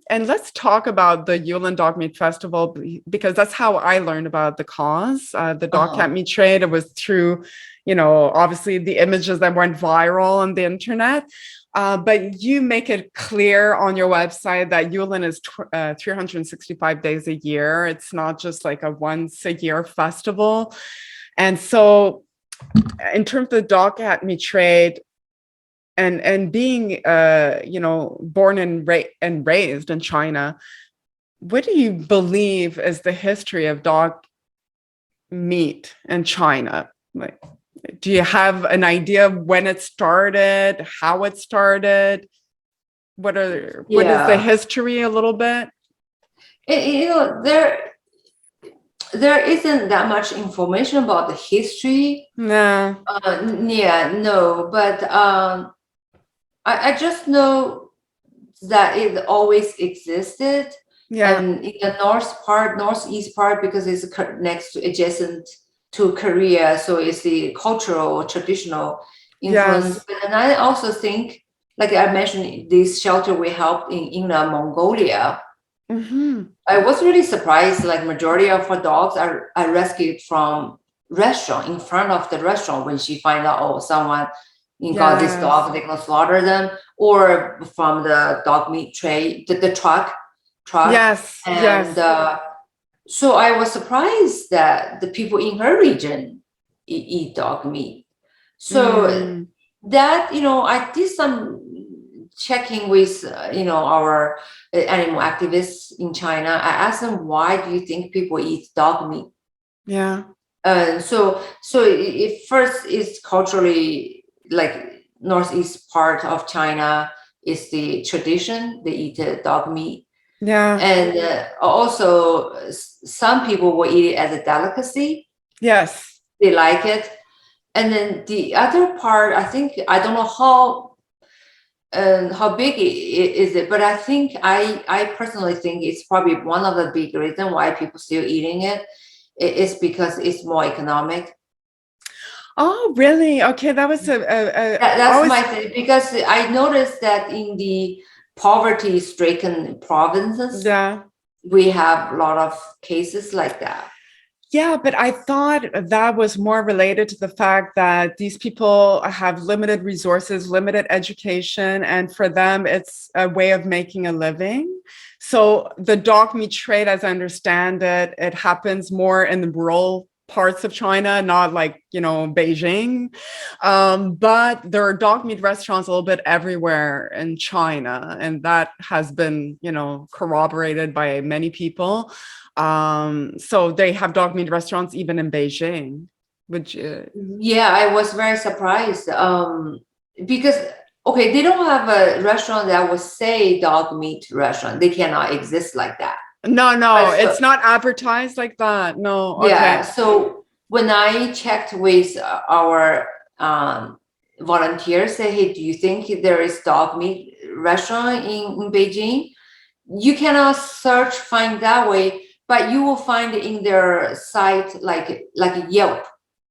and let's talk about the Yulin Dog Meat Festival, because that's how I learned about the cause, the dog cat meat trade. It was through, obviously the images that went viral on the internet. But you make it clear on your website that Yulin is 365 days a year. It's not just like a once a year festival. And so in terms of the dog cat meat trade, and being, born and raised in China, what do you believe is the history of dog meat in China? Like, do you have an idea of when it started, how it started? What is the history a little bit? There isn't that much information about the history. No. No, but I just know that it always existed. Yeah. And in the northeast part, because it's adjacent to Korea, so it's the cultural, traditional influence. Yes. And I also think, like I mentioned, this shelter we helped in Inner Mongolia. I was really surprised, like majority of her dogs are rescued from restaurant, in front of the restaurant, when she find out, someone got this dog, they're gonna slaughter them, or from the dog meat tray, the truck. Yes. And so I was surprised that the people in her region eat dog meat. So that, I did some checking with, our animal activists in China. I asked them, why do you think people eat dog meat? Yeah. So it first is culturally, like northeast part of China is the tradition. They eat dog meat. Yeah. And also some people will eat it as a delicacy. Yes. They like it. And then the other part, I think, I don't know how big is it, but I think I personally think it's probably one of the big reasons why people still eating it. It's because it's more economic. Oh, really? Okay, that was that's my thing, because I noticed that in the poverty-stricken provinces, we have a lot of cases like that. Yeah, but I thought that was more related to the fact that these people have limited resources, limited education, and for them, it's a way of making a living. So the dog meat trade, as I understand it, it happens more in the rural parts of China, not like, Beijing. But there are dog meat restaurants a little bit everywhere in China. And that has been, corroborated by many people. So they have dog meat restaurants even in Beijing, which I was very surprised, because they don't have a restaurant that would say dog meat restaurant. They cannot exist like that. No, it's not advertised like that. No. Okay. Yeah. So when I checked with our volunteers, say, hey, do you think there is dog meat restaurant in Beijing? You cannot find that way. but you will find in their site like Yelp,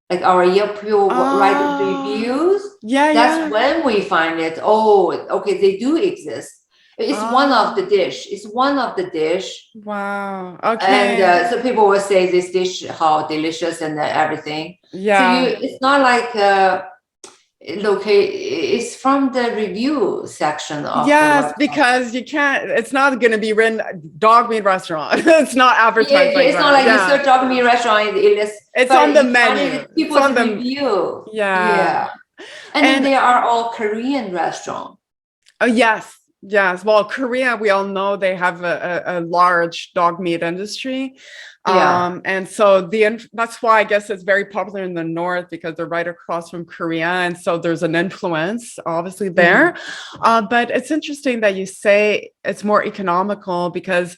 like our Yelp people write reviews. Yeah, That's when we find it. Oh, okay, they do exist. It's one of the dish. It's one of the dish. Wow. Okay. And so people will say this dish, how delicious and everything. Yeah. So it's not like it's from the review section of yes, because you can't. It's not going to be written dog meat restaurant. It's not advertised. It's not like you search dog meat restaurant. It's on the menu. People's it's on the review. Yeah. And then they are all Korean restaurant. Oh yes. Yes. Well, Korea, we all know they have a large dog meat industry. And so that's why I guess it's very popular in the north, because they're right across from Korea. And so there's an influence obviously there. But it's interesting that you say it's more economical, because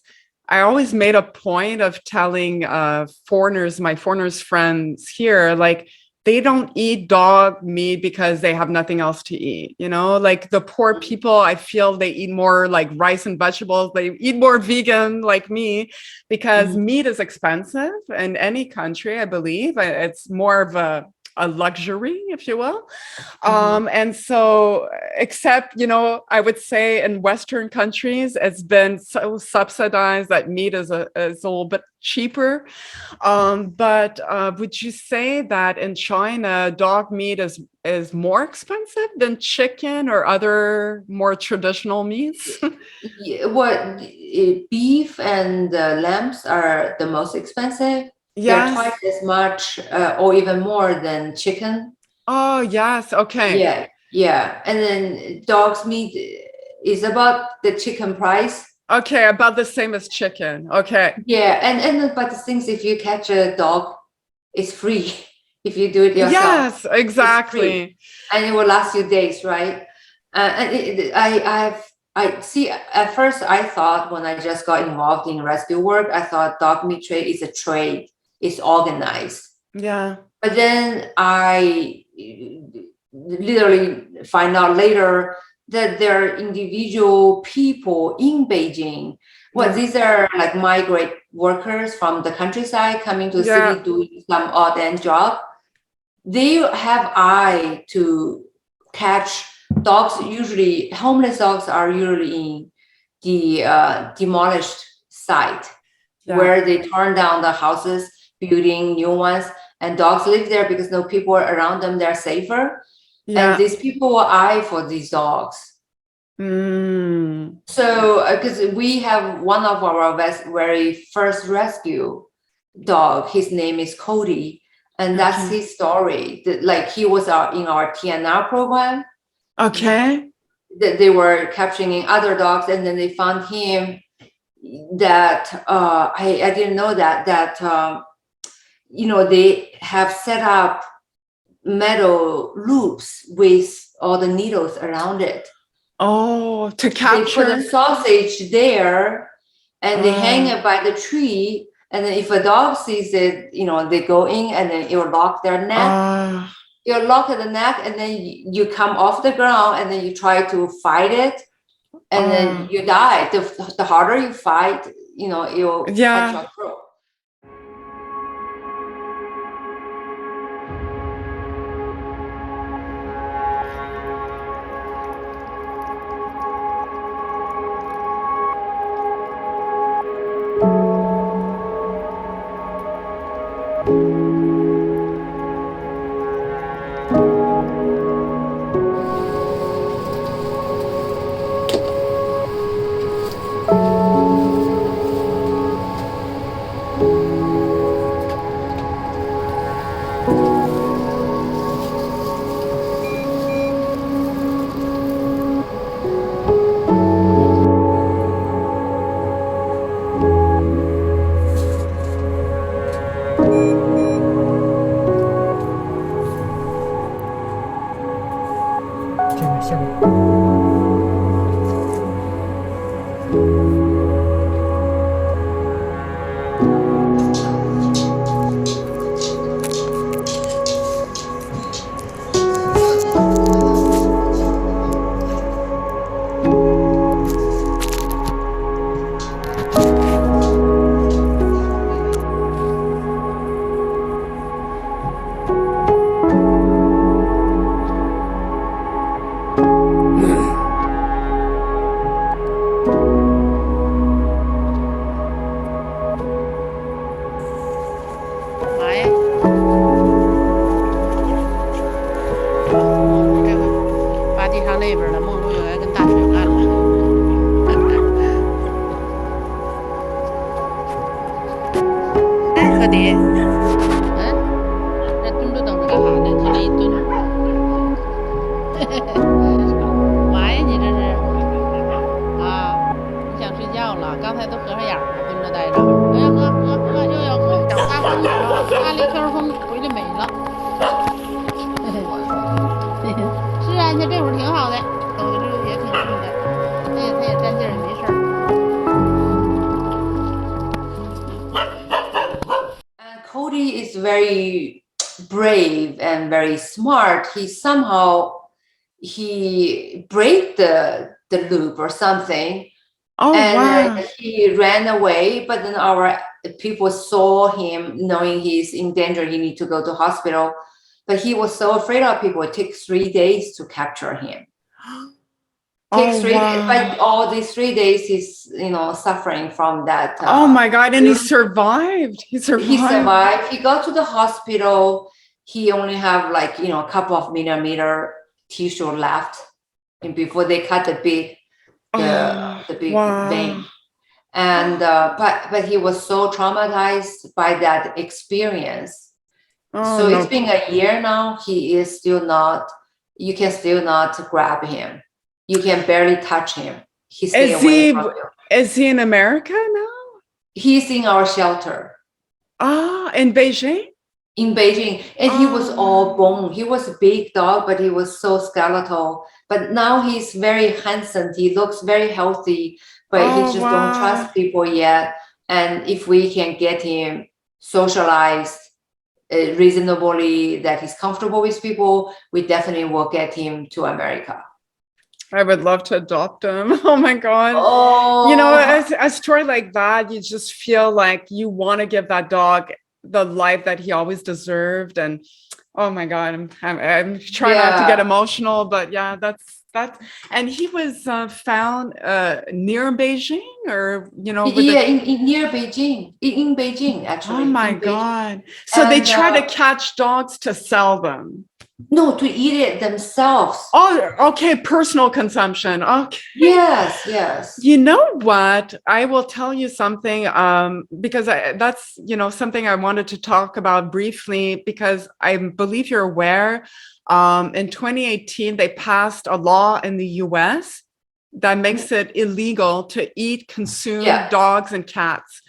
I always made a point of telling my foreigners friends here, like, they don't eat dog meat because they have nothing else to eat. Like the poor people, I feel they eat more like rice and vegetables. They eat more vegan like me, because meat is expensive in any country, I believe. It's more of a luxury, if you will. And so, except, I would say in Western countries, it's been so subsidized that meat is a little bit cheaper. But would you say that in China, dog meat is more expensive than chicken or other more traditional meats? Beef and lambs are the most expensive. Yes. They're twice as much or even more than chicken. Oh, yes. Okay. Yeah. And then dog's meat is about the chicken price. Okay, about the same as chicken. Okay. Yeah, and but the things, if you catch a dog, it's free if you do it yourself. Yes, exactly. And it will last you days, right? And I see. At first, I thought when I just got involved in rescue work, I thought dog meat trade is a trade. It's organized. Yeah. But then I literally find out later that there are individual people in Beijing. Well, these are like migrant workers from the countryside coming to the city doing some odd end job. They have eye to catch dogs. Usually, homeless dogs are usually in the demolished site where they turn down the houses, building new ones, and dogs live there because no people are around them. They're safer. And these people will eye for these dogs. So, because we have one of our very first rescue dog, his name is Cody, and that's his story. Like, he was in our TNR program. Okay. They were capturing other dogs, and then they found him. That I didn't know that they have set up metal loops with all the needles around it. Oh, to capture. They put a sausage there, and they hang it by the tree. And then if a dog sees it, they go in, and then it will lock their neck. You'll lock the neck, and then you come off the ground, and then you try to fight it, and then you die. The harder you fight, it'll cut your throat. 喂，这回把地上那边的梦中有来跟大水干了。哎，柯迪，这蹲着等着干啥呢？他这一蹲，嘛呀你这是啊？你想睡觉了？刚才都合上眼了，蹲着待着。哎呀，喝又要喝，想发疯了，发了一圈疯回来没了。是啊，你这会儿挺好的，走的路也挺顺的，他也占地儿也没事儿。Cody is very brave and very smart. He break the loop or something. Oh, And wow. he ran away, but then our people saw him knowing he's in danger. He need to go to hospital, but he was so afraid of people. It took 3 days to capture him. Takes 3 days, but all these 3 days he's suffering from that. Oh my God. And he survived. He survived. He survived. He got to the hospital. He only have like, a couple of millimeter tissue left, and before they cut the big vein. And but he was so traumatized by that experience. So it's been a year now. He is still not. You can still not grab him. You can barely touch him. He stay away from you. Is he in America now? He's in our shelter. In Beijing? In Beijing, and he was all bone. He was a big dog, but he was so skeletal. But now he's very handsome. He looks very healthy, but he just don't trust people yet. And if we can get him socialized reasonably, that he's comfortable with people, we definitely will get him to America. I would love to adopt him. Oh my God. A story like that, you just feel like you want to give that dog the life that he always deserved. And oh my God, I'm trying not to get emotional, but yeah, that's. And he was found near Beijing, or near Beijing, in Beijing actually. Oh my God! So they try to catch dogs to sell them. No, to eat it themselves. Oh, okay. Personal consumption. Okay. Yes. You know what? I will tell you something, because that's, something I wanted to talk about briefly, because I believe you're aware, in 2018, they passed a law in the US that makes it illegal to consume dogs and cats.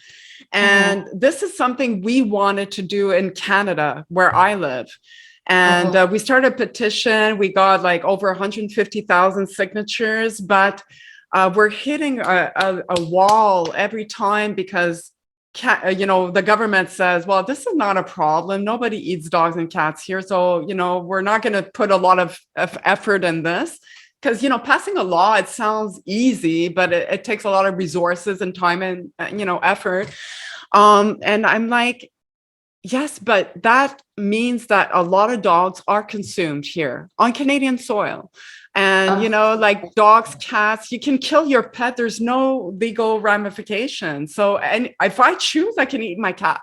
And this is something we wanted to do in Canada, where I live. And we started a petition. We got like over 150,000 signatures, but we're hitting a wall every time, because the government says, well, this is not a problem. Nobody eats dogs and cats here. So, we're not going to put a lot of effort in this, because, passing a law, it sounds easy, but it takes a lot of resources and time and, effort. And I'm like, yes, but that means that a lot of dogs are consumed here on Canadian soil. And, like dogs, cats, you can kill your pet. There's no legal ramifications. So, and if I choose, I can eat my cat.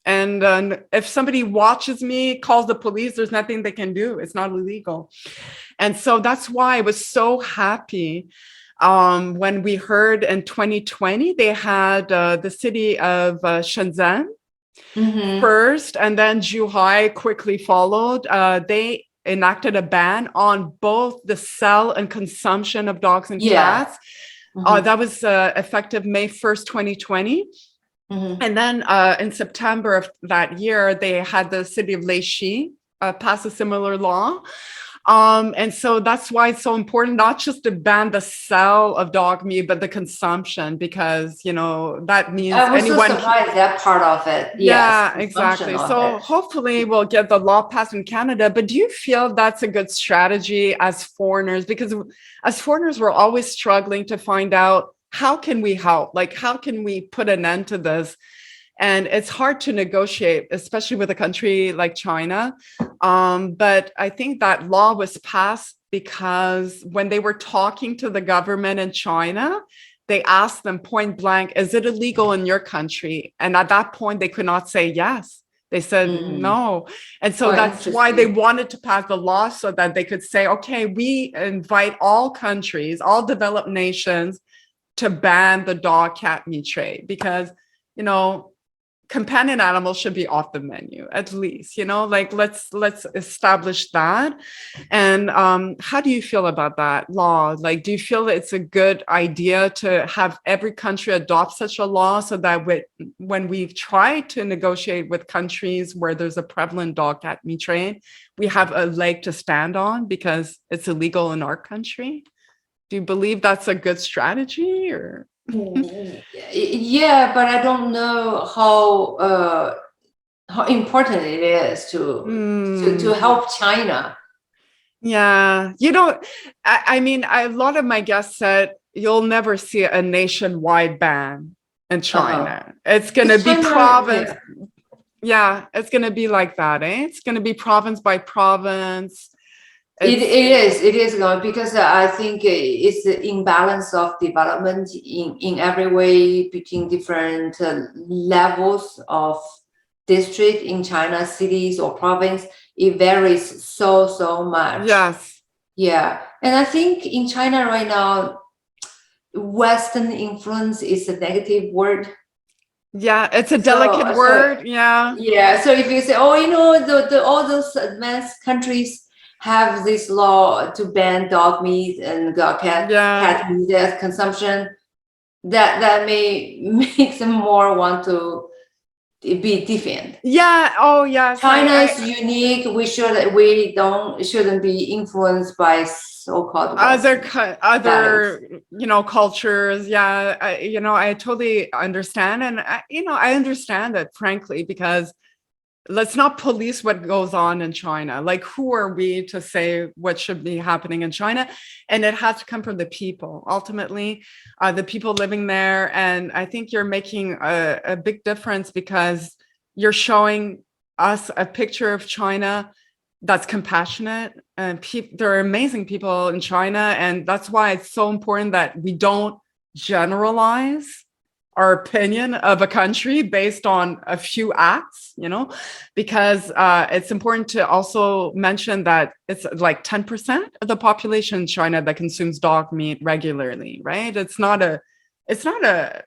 And if somebody watches me, calls the police, there's nothing they can do. It's not illegal. And so that's why I was so happy when we heard in 2020, they had the city of Shenzhen first, and then Zhuhai quickly followed. They enacted a ban on both the sale and consumption of dogs and cats. That was effective May 1st, 2020. And then in September of that year, they had the city of Leishi pass a similar law. And so that's why it's so important not just to ban the sale of dog meat, but the consumption, because, that means anyone. So surprised that part of it. Yeah, exactly. So hopefully we'll get the law passed in Canada. But do you feel that's a good strategy as foreigners? Because as foreigners, we're always struggling to find out, how can we help? Like, how can we put an end to this? And it's hard to negotiate, especially with a country like China. But I think that law was passed because when they were talking to the government in China, they asked them point blank, is it illegal in your country? And at that point, they could not say yes. They said no. And so that's why they wanted to pass the law, so that they could say, okay, we invite all countries, all developed nations to ban the dog cat meat trade, because, you know, companion animals should be off the menu, at least, you know, like let's establish that. And how do you feel about that law? Like, do you feel that it's a good idea to have every country adopt such a law, so that when we try to negotiate with countries where there's a prevalent dog cat meat trade, we have a leg to stand on because it's illegal in our country? Do you believe that's a good strategy, or? Yeah, but I don't know how important it is to help China. Yeah, you don't. I mean, a lot of my guests said you'll never see a nationwide ban in China. It's going to be province. Yeah, it's going to be like that, eh? It's going to be province by province. It is going, because I think it's the imbalance of development in every way between different levels of district in China, cities or province. It varies so much. Yes. Yeah. And I think in China right now, Western influence is a negative word. Yeah, it's a delicate word. Yeah. Yeah. So if you say, oh, you know, all those advanced countries have this law to ban dog meat and cat meat as consumption, that may make them more want to be different. Yeah. Oh, yeah. China is unique. We shouldn't be influenced by so-called other you know, cultures. Yeah. I totally understand, and I understand it, frankly, because let's not police what goes on in China. Like, who are we to say what should be happening in China? And it has to come from the people, ultimately, the people living there. And I think you're making a big difference, because you're showing us a picture of China that's compassionate. And there are amazing people in China. And that's why it's so important that we don't generalize our opinion of a country based on a few acts, because it's important to also mention that it's like 10% of the population in China that consumes dog meat regularly, right? It's not a standard.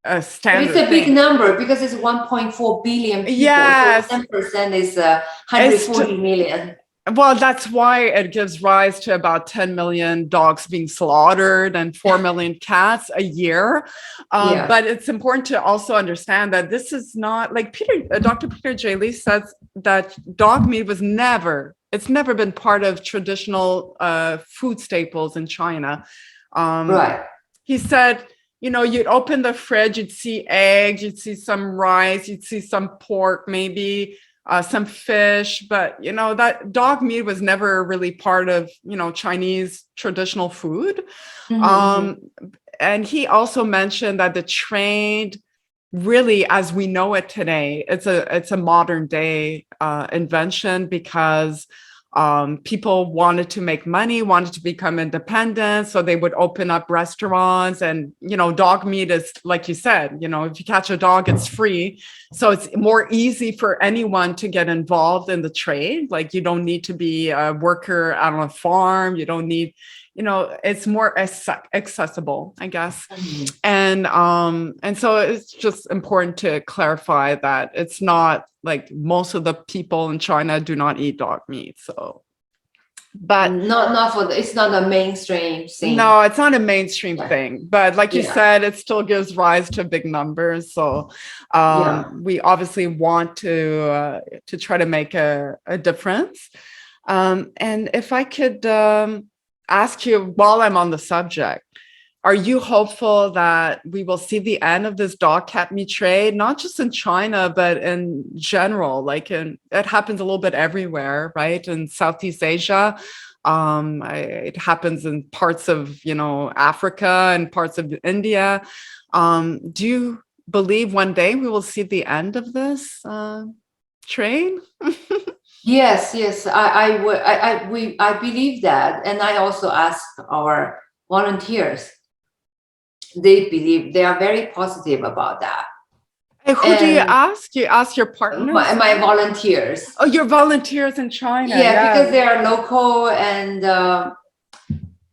It's a big number, because it's 1.4 billion people. Yes. So 10% is 140 million. Well, that's why it gives rise to about 10 million dogs being slaughtered and 4 million cats a year. But it's important to also understand that this is not like Dr. Peter J. Lee says that dog meat it's never been part of traditional food staples in China. Right. He said, you'd open the fridge, you'd see eggs, you'd see some rice, you'd see some pork, maybe some fish, but that dog meat was never really part of Chinese traditional food. And he also mentioned that the trade, really, as we know it today, it's a modern day invention, because people wanted to make money, wanted to become independent, so they would open up restaurants. And dog meat is, like you said, if you catch a dog, it's free, so it's more easy for anyone to get involved in the trade. Like, you don't need to be a worker out on a farm, you don't need, it's more accessible, I guess. And so it's just important to clarify that it's not like most of the people in China do not eat dog meat. So, but it's not a mainstream thing. No, it's not a mainstream thing. But like you said, it still gives rise to big numbers. So we obviously want to try to make a difference. And if I could ask you, while I'm on the subject, are you hopeful that we will see the end of this dog cat meat trade, not just in China, but in general? Like, it happens a little bit everywhere, right? In Southeast Asia, it happens in parts of, Africa and parts of India. Do you believe one day we will see the end of this trade? Yes, I believe that, and I also ask our volunteers. They are very positive about that. And who do you And ask? You ask your partners? my volunteers. Oh, your volunteers in China. Yeah, because they are local, and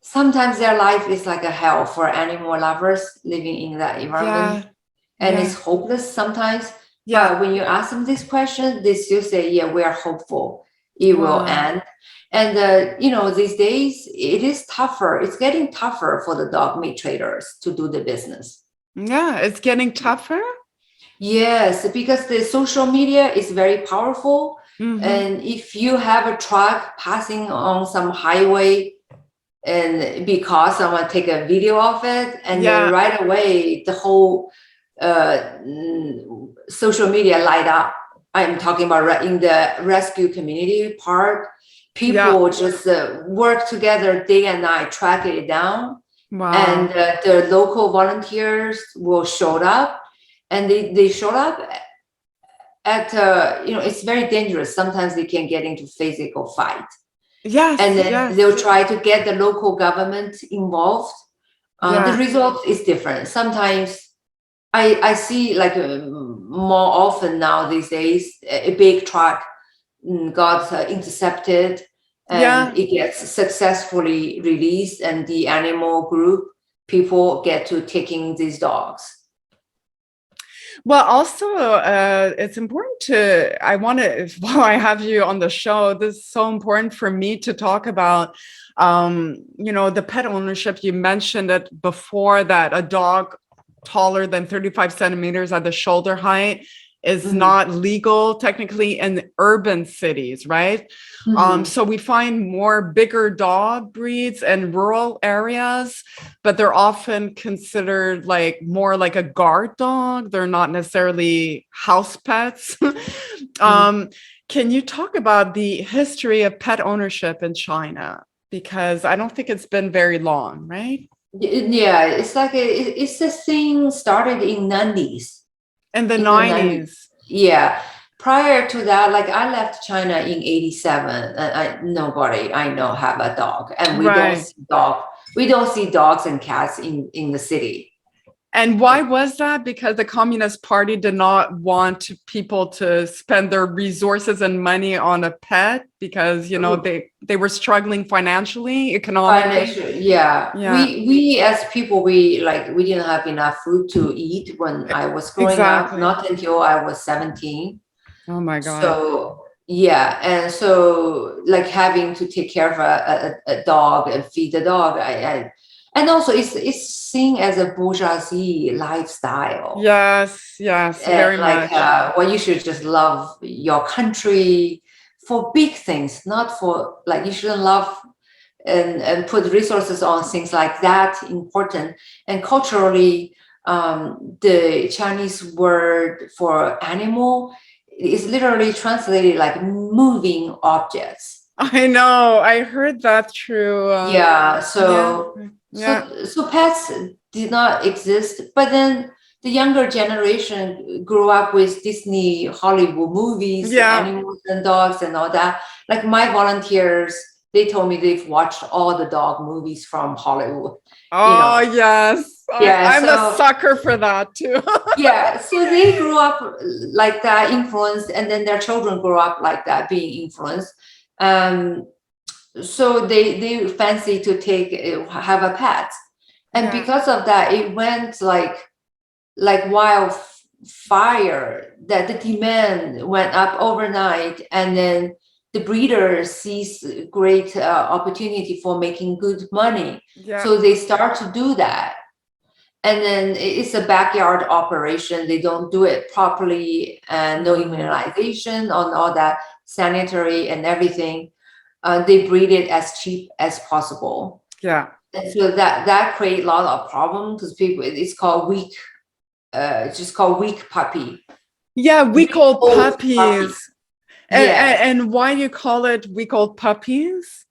sometimes their life is like a hell for animal lovers living in that environment. And it's hopeless sometimes. Yeah. But when you ask them this question, they still say, yeah, we are hopeful it will end. And these days it is tougher. It's getting tougher for the dog meat traders to do the business. Yeah, it's getting tougher. Yes, because the social media is very powerful. And if you have a truck passing on some highway, and because someone take a video of it, and then right away the whole social media light up. I'm talking about in the rescue community part. People just work together day and night, track it down. Wow. And the local volunteers will show up, and they show up at it's very dangerous. Sometimes they can get into physical fight. Yes. And then they'll try to get the local government involved. The result is different. Sometimes I see, like, more often now these days, a big truck got intercepted, and it gets successfully released, and the animal group people get to taking these dogs. Well, also, it's important while I have you on the show, this is so important for me to talk about, the pet ownership. You mentioned it before, that a dog taller than 35 centimeters at the shoulder height is not legal technically in urban cities, right? So we find more bigger dog breeds in rural areas, but they're often considered more like a guard dog. They're not necessarily house pets. Can you talk about the history of pet ownership in China? Because I don't think it's been very long, right? Yeah, it's like it's a thing started in 90s. In the 90s. Yeah. Prior to that, like, I left China in 87, and nobody I know have a dog, and we don't see dogs and cats in the city. And why was that? Because the Communist Party did not want people to spend their resources and money on a pet, because they were struggling financially, economically. We as people, we didn't have enough food to eat when I was growing up, not until I was 17. Oh my God. So and so, like, having to take care of a dog and feed the dog, and also it's seen as a bourgeoisie lifestyle. Yes, very much. Well, you should just love your country for big things, not for, like, you shouldn't love and put resources on things like that important. And culturally, the Chinese word for animal is literally translated like moving objects. I know, I heard that true. So pets did not exist, but then the younger generation grew up with Disney, Hollywood movies, animals and dogs and all that. Like, my volunteers, they told me they've watched all the dog movies from Hollywood. Oh, yes. I'm a sucker for that too. So they grew up like that, influenced, and then their children grew up like that, being influenced. So they fancy to have a pet, and because of that, it went like wildfire. That the demand went up overnight, and then the breeders sees great opportunity for making good money. So they start to do that, and then it's a backyard operation. They don't do it properly, and no immunization on all that, sanitary and everything. They breed it as cheap as possible. And so that create a lot of problems, because it's called weak. It's just called weak puppy. Week-old puppies. And why do you call it week-old puppies?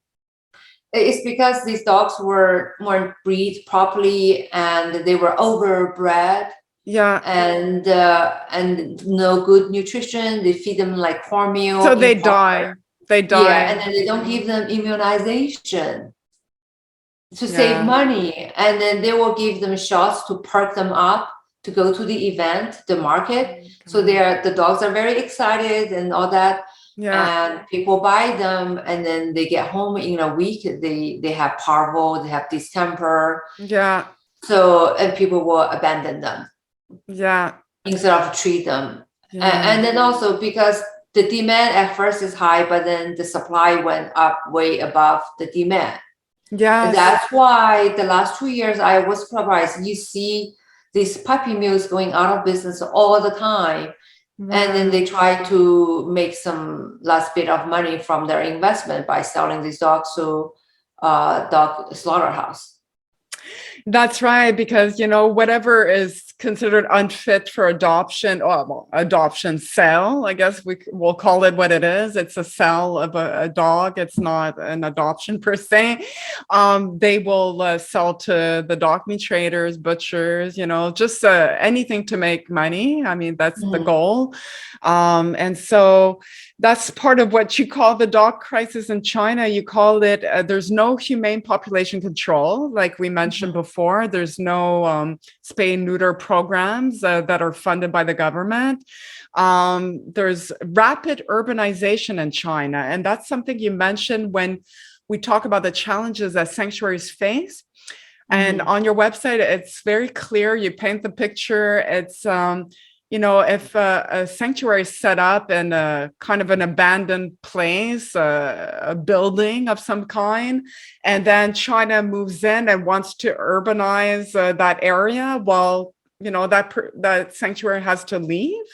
It's because these dogs weren't breed properly, and they were overbred. And no good nutrition. They feed them like cornmeal. So they die. And then they don't give them immunization to save money. And then they will give them shots to perk them up to go to the event, the market. So the dogs are very excited and all that. And people buy them, and then they get home in a week. They have parvo, they have distemper. So, and people will abandon them. Instead of treat them. And then also because the demand at first is high, but then the supply went up way above the demand. And that's why the last 2 years I was surprised. You see these puppy mills going out of business all the time. And then they try to make some last bit of money from their investment by selling these dogs to dog slaughterhouse. That's right, because, you know, whatever is considered unfit for adoption, or well, adoption sale, I guess we'll call it what it is. It's a sale of a dog. It's not an adoption per se. They will sell to the dog meat traders, butchers, you know, just anything to make money. I mean, that's the goal. And so that's part of what you call the dog crisis in China. You call it, there's no humane population control, like we mentioned before. There's no spay neuter programs that are funded by the government. There's rapid urbanization in China. And that's something you mentioned when we talk about the challenges that sanctuaries face. And on your website, it's very clear. You paint the picture. It's, you know, if a sanctuary is set up in a kind of an abandoned place, a building of some kind, and then China moves in and wants to urbanize that area, well, you know, that sanctuary has to leave,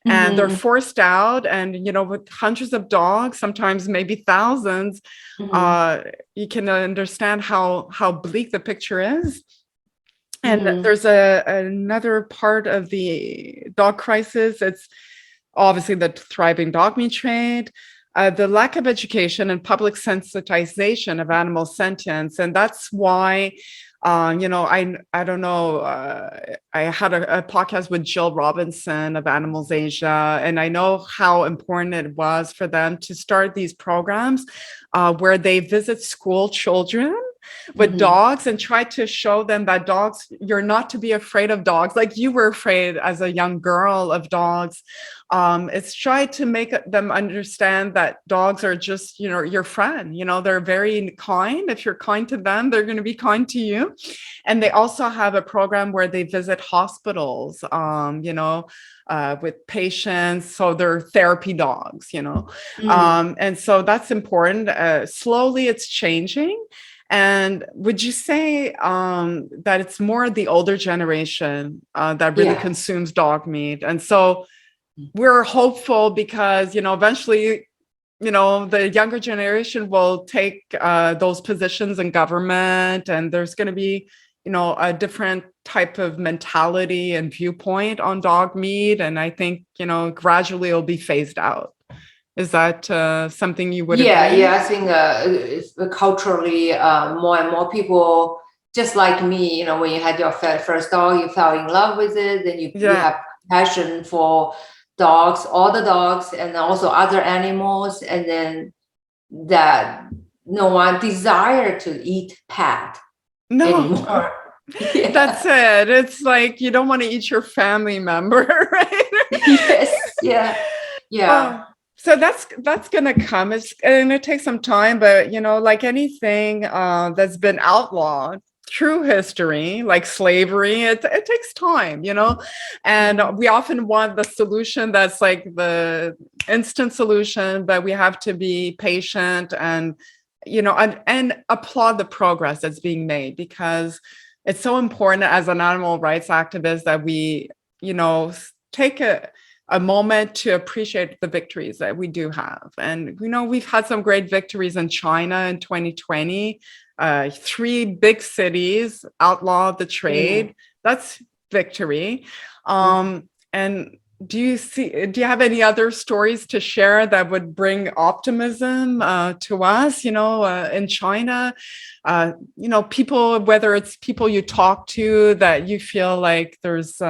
and they're forced out. And, you know, with hundreds of dogs, sometimes maybe thousands, you can understand how bleak the picture is. And there's another part of the dog crisis. It's obviously the thriving dog meat trade, the lack of education and public sensitization of animal sentience. And that's why, you know, I don't know, I had a podcast with Jill Robinson of Animals Asia, and I know how important it was for them to start these programs where they visit school children with dogs and try to show them that dogs, you're not to be afraid of dogs, like you were afraid as a young girl of dogs. It's try to make them understand that dogs are just, you know, your friend. You know, they're very kind. If you're kind to them, they're going to be kind to you. And they also have a program where they visit hospitals, you know, with patients. So they're therapy dogs, you know. And so that's important. Slowly it's changing. And would you say that it's more the older generation that really consumes dog meat? And so we're hopeful because, you know, eventually, you know, the younger generation will take those positions in government, and there's going to be, you know, a different type of mentality and viewpoint on dog meat. And I think, you know, gradually it'll be phased out. Is that something you would agree? Yeah, I think culturally, more and more people, just like me, you know, when you had your first dog, you fell in love with it, then you have passion for dogs, all the dogs, and also other animals, and then that no one desire to eat pet anymore. That's it. It's like you don't want to eat your family member, right? Yeah. So that's going to come. It's going to take some time, but, you know, like anything that's been outlawed through history, like slavery, it takes time, you know, and we often want the solution that's like the instant solution, but we have to be patient and, you know, and applaud the progress that's being made, because it's so important as an animal rights activist that we, you know, take a moment to appreciate the victories that we do have. And, you know, we've had some great victories in China in 2020. 3 big cities outlawed the trade. That's victory. And do you have any other stories to share that would bring optimism to us, you know, in China? You know, people, whether it's people you talk to that you feel like there's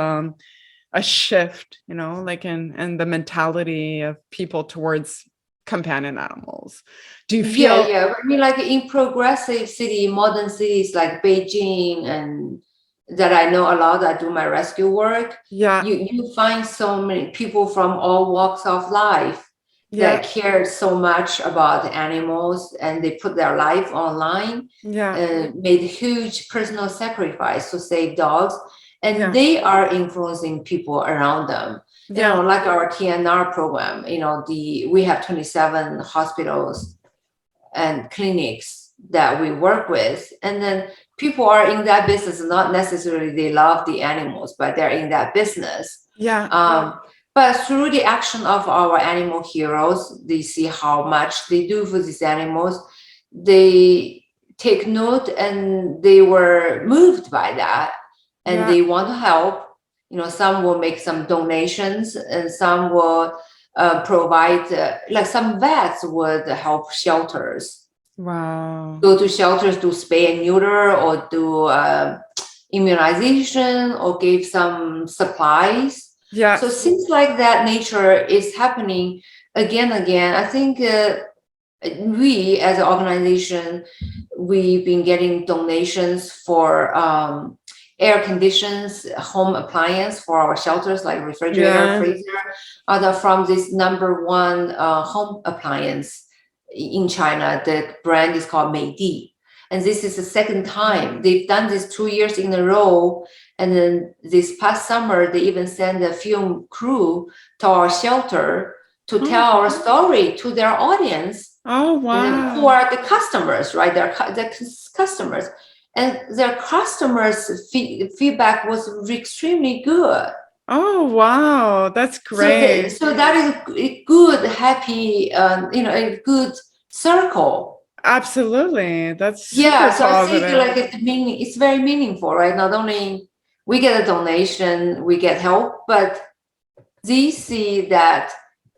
a shift, you know, like in the mentality of people towards companion animals. Do you feel? Yeah. I mean, like in progressive city, modern cities like Beijing and that I know a lot that do my rescue work, Yeah. you find so many people from all walks of life Yeah. that care so much about animals, and they put their life online Yeah. and made huge personal sacrifice to save dogs, and Yeah. they are influencing people around them. You Yeah. know, like our TNR program, you know, we have 27 hospitals and clinics that we work with, and then people are in that business, not necessarily they love the animals, but they're in that business. Yeah. But through the action of our animal heroes, they see how much they do for these animals. They take note and they were moved by that, and Yeah. they want to help. You know, some will make some donations, and some will provide, like some vets would help shelters. Wow. Go to shelters, do spay and neuter, or do immunization, or give some supplies. Yeah. So things like that nature is happening again and again. I think we as an organization, we've been getting donations for air conditions, home appliance for our shelters, like refrigerator, freezer, from this #1 home appliance in China. The brand is called Meidi. And this is the second time. They've done this 2 years in a row. And then this past summer, they even sent a film crew to our shelter to tell our story to their audience. Oh, wow. Who are the customers, right? Their customers. And their customers' feedback was extremely good. Oh, wow. That's great. So that is a good, happy, a good circle. Absolutely. That's super So I think positive. like it's very meaningful, right? Not only we get a donation, we get help, but they see that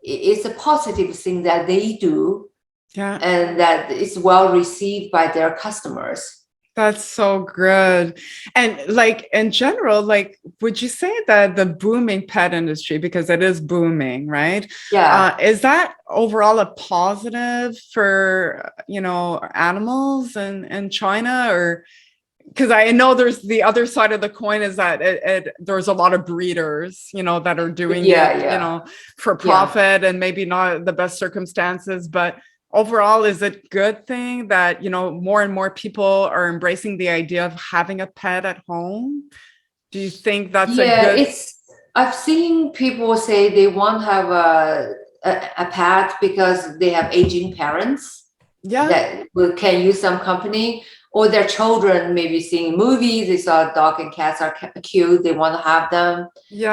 it's a positive thing that they do, and that it's well received by their customers. That's so good. And like in general, like, would you say that the booming pet industry, because it is booming, right? Yeah. Is that overall a positive for, animals in China? Or because I know there's the other side of the coin is that there's a lot of breeders, that are doing it, for profit and maybe not the best circumstances, but overall, is it a good thing that, more and more people are embracing the idea of having a pet at home? Do you think that's a good... I've seen people say they want to have a pet because they have aging parents that can use some company, or their children maybe seeing movies, they saw dog and cats are cute, they want to have them,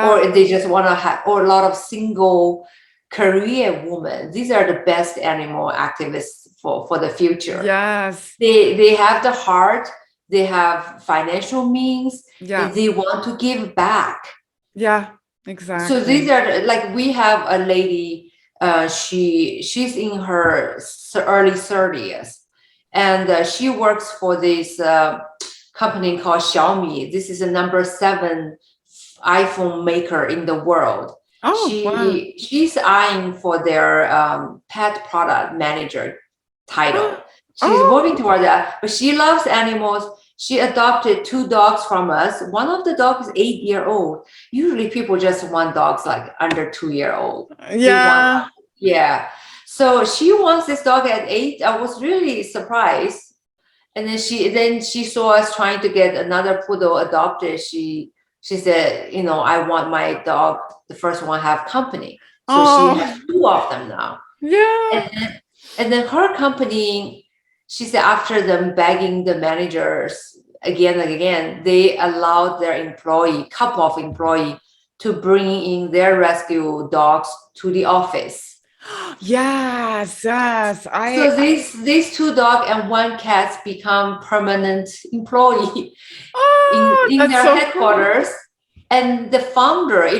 or they just want to have, or a lot of single Korean women. These are the best animal activists for the future. Yes. They have the heart, they have financial means, and they want to give back. Yeah, exactly. So these are like, we have a lady, she's in her early 30s, and she works for this company called Xiaomi. This is the #7 iPhone maker in the world. She's eyeing for their pet product manager title. She's working toward that, but she loves animals. She adopted 2 dogs from us. One of the dogs is 8-year-old. Usually people just want dogs like under 2-year-old. Yeah. So she wants this dog at 8. I was really surprised. And then she saw us trying to get another poodle adopted. She said, I want my dog, the first one, have company. So she has 2 of them now. Yeah. And then her company, she said, after them begging the managers again and again, they allowed their couple of employees to bring in their rescue dogs to the office. Yes. So these 2 dogs and 1 cat become permanent employee in their headquarters. Cool. And the founder,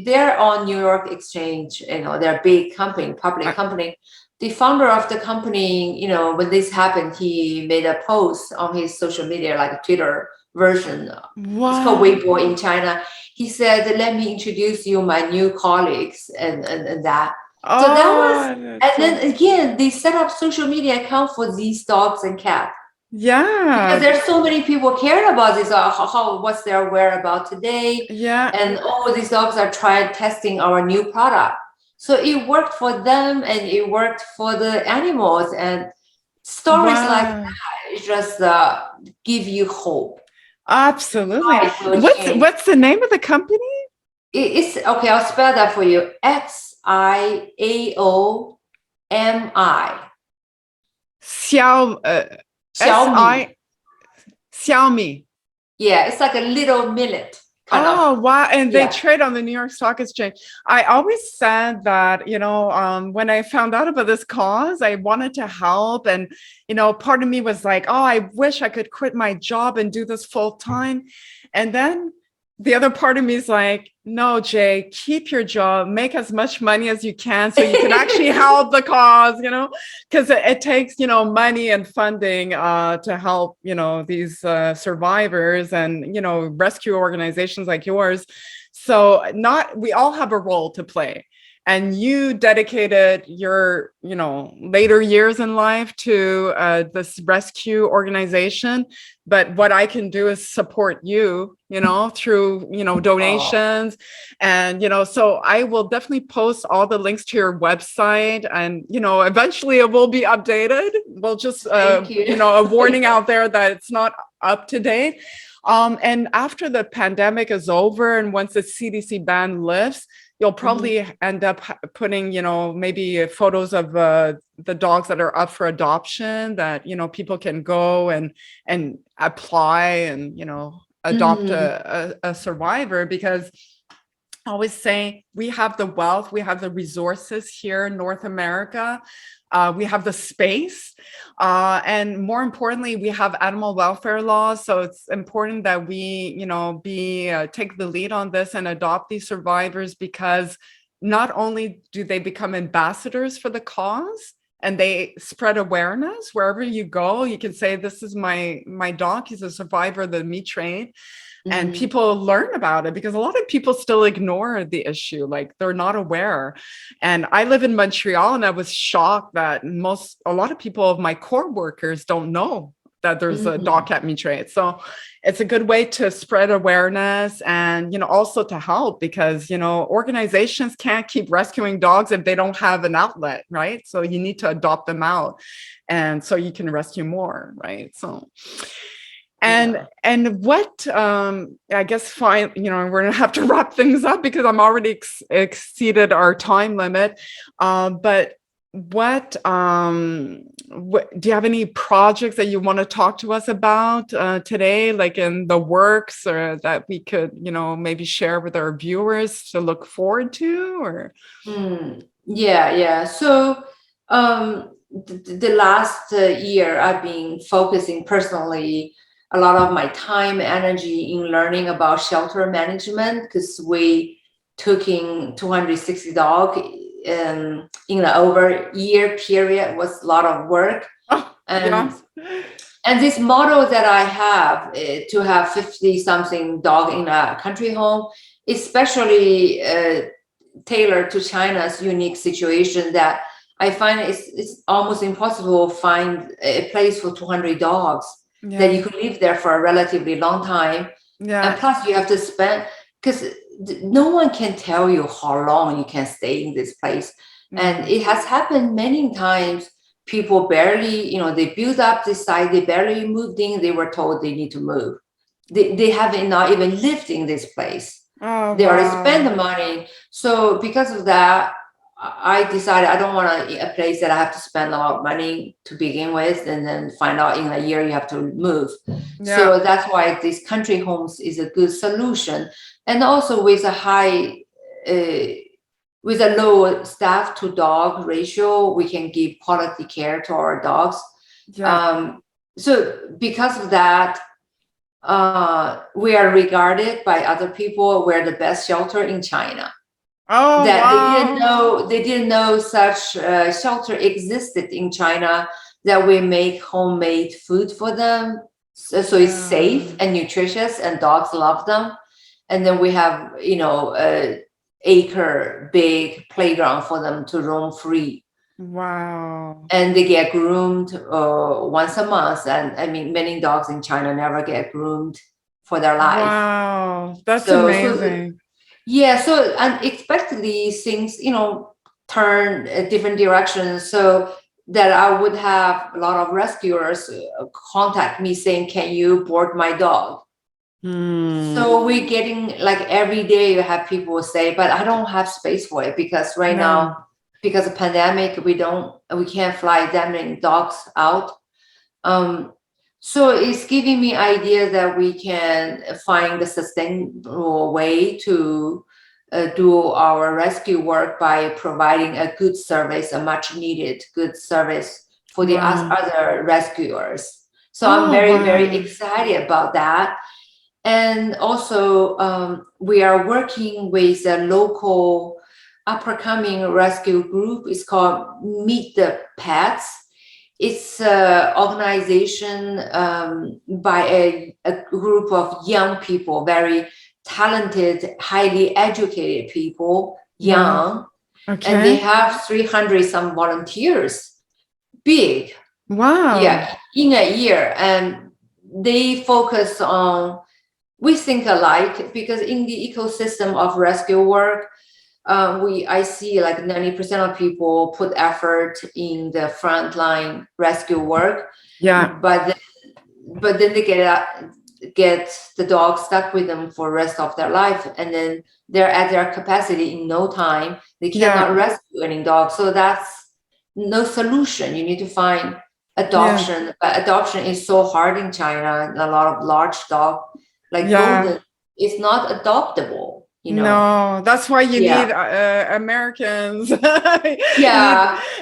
they're on New York Exchange, they're a big company, public company. The founder of the company, when this happened, he made a post on his social media, like a Twitter version. Wow. It's called Weibo in China. He said, "Let me introduce you my new colleagues," and that. So that was, and then again, they set up social media account for these dogs and cats. Yeah. Because there's so many people care about this, what's their whereabouts today. Yeah. And all these dogs are testing our new product. So it worked for them and it worked for the animals, and stories like Wow. that, it just give you hope. Absolutely. Life will change. What's the name of the company? It's okay, I'll spell that for you. XIAOMI. Xiaomi. Xiaomi. Yeah, it's like a little millet. Oh, wow. And they Yeah. trade on the New York Stock Exchange. I always said that, when I found out about this cause, I wanted to help. And, part of me was like, oh, I wish I could quit my job and do this full time. And then the other part of me is like, no, Jay, keep your job, make as much money as you can so you can actually help the cause, because it takes, money and funding to help, these survivors and, rescue organizations like yours. So we all have a role to play. And you dedicated your, later years in life to this rescue organization. But what I can do is support you, through, donations. And, so I will definitely post all the links to your website. And, eventually it will be updated. We'll just, a warning out there that it's not up to date. And after the pandemic is over and once the CDC ban lifts, you'll probably end up putting, maybe photos of the dogs that are up for adoption that, people can go and apply and, adopt a survivor, because I always say we have the wealth, we have the resources here in North America. We have the space, and more importantly, we have animal welfare laws. So it's important that we, take the lead on this and adopt these survivors, because not only do they become ambassadors for the cause and they spread awareness wherever you go, you can say, this is my dog, he's a survivor of the meat trade. And people learn about it, because a lot of people still ignore the issue, like they're not aware. And I live in Montreal, and I was shocked that a lot of people of my core workers don't know that there's a dog cat meat trade. So it's a good way to spread awareness and, also to help, because, organizations can't keep rescuing dogs if they don't have an outlet, right? So you need to adopt them out, and so you can rescue more, right? So. And what, I guess, fine, we're gonna have to wrap things up because I'm already exceeded our time limit. But what do you have any projects that you want to talk to us about today, like in the works, or that we could, maybe share with our viewers to look forward to, or? Yeah. So the last year, I've been focusing personally a lot of my time, energy in learning about shelter management, because we took in 260 dogs in an over year period. Was a lot of work. And this model that I have to have 50 something dog in a country home, especially tailored to China's unique situation, that I find it's almost impossible to find a place for 200 dogs. That you could live there for a relatively long time. And plus you have to spend, because no one can tell you how long you can stay in this place. And it has happened many times. People barely, they built up this site, they barely moved in, they were told they need to move. They haven't not even lived in this place. They already spent the money. So because of that, I decided I don't want a place that I have to spend a lot of money to begin with, and then find out in a year you have to move. So that's why these country homes is a good solution. And also with a low staff to dog ratio, we can give quality care to our dogs. So because of that, we are regarded by other people, we're the best shelter in China. They didn't know such shelter existed in China, that we make homemade food for them, so it's safe and nutritious, and dogs love them. And then we have a acre big playground for them to roam free. Wow. And they get groomed once a month. And I mean, many dogs in China never get groomed for their life. Wow. That's So amazing. so unexpectedly things, turn a different directions. So that I would have a lot of rescuers contact me saying, can you board my dog? So we're getting like every day you have people say, but I don't have space for it because right now, because of pandemic, we can't fly that many dogs out. So it's giving me idea that we can find a sustainable way to do our rescue work by providing a good service, a much needed good service for the other rescuers. So I'm very excited about that. And also, we are working with a local upcoming rescue group. It's called Meet the Pets. It's an organization by a group of young people, very talented, highly educated people, young. Okay. And they have 300 some volunteers. Big. Wow. Yeah, in a year. And they focus on, we think alike, because in the ecosystem of rescue work, I see like 90% of people put effort in the frontline rescue work. Yeah. But then they get the dog stuck with them for the rest of their life, and then they're at their capacity in no time. They cannot rescue any dog. So that's no solution. You need to find adoption. But adoption is so hard in China. A lot of large dog, like golden, is not adoptable. No, that's why you need Americans.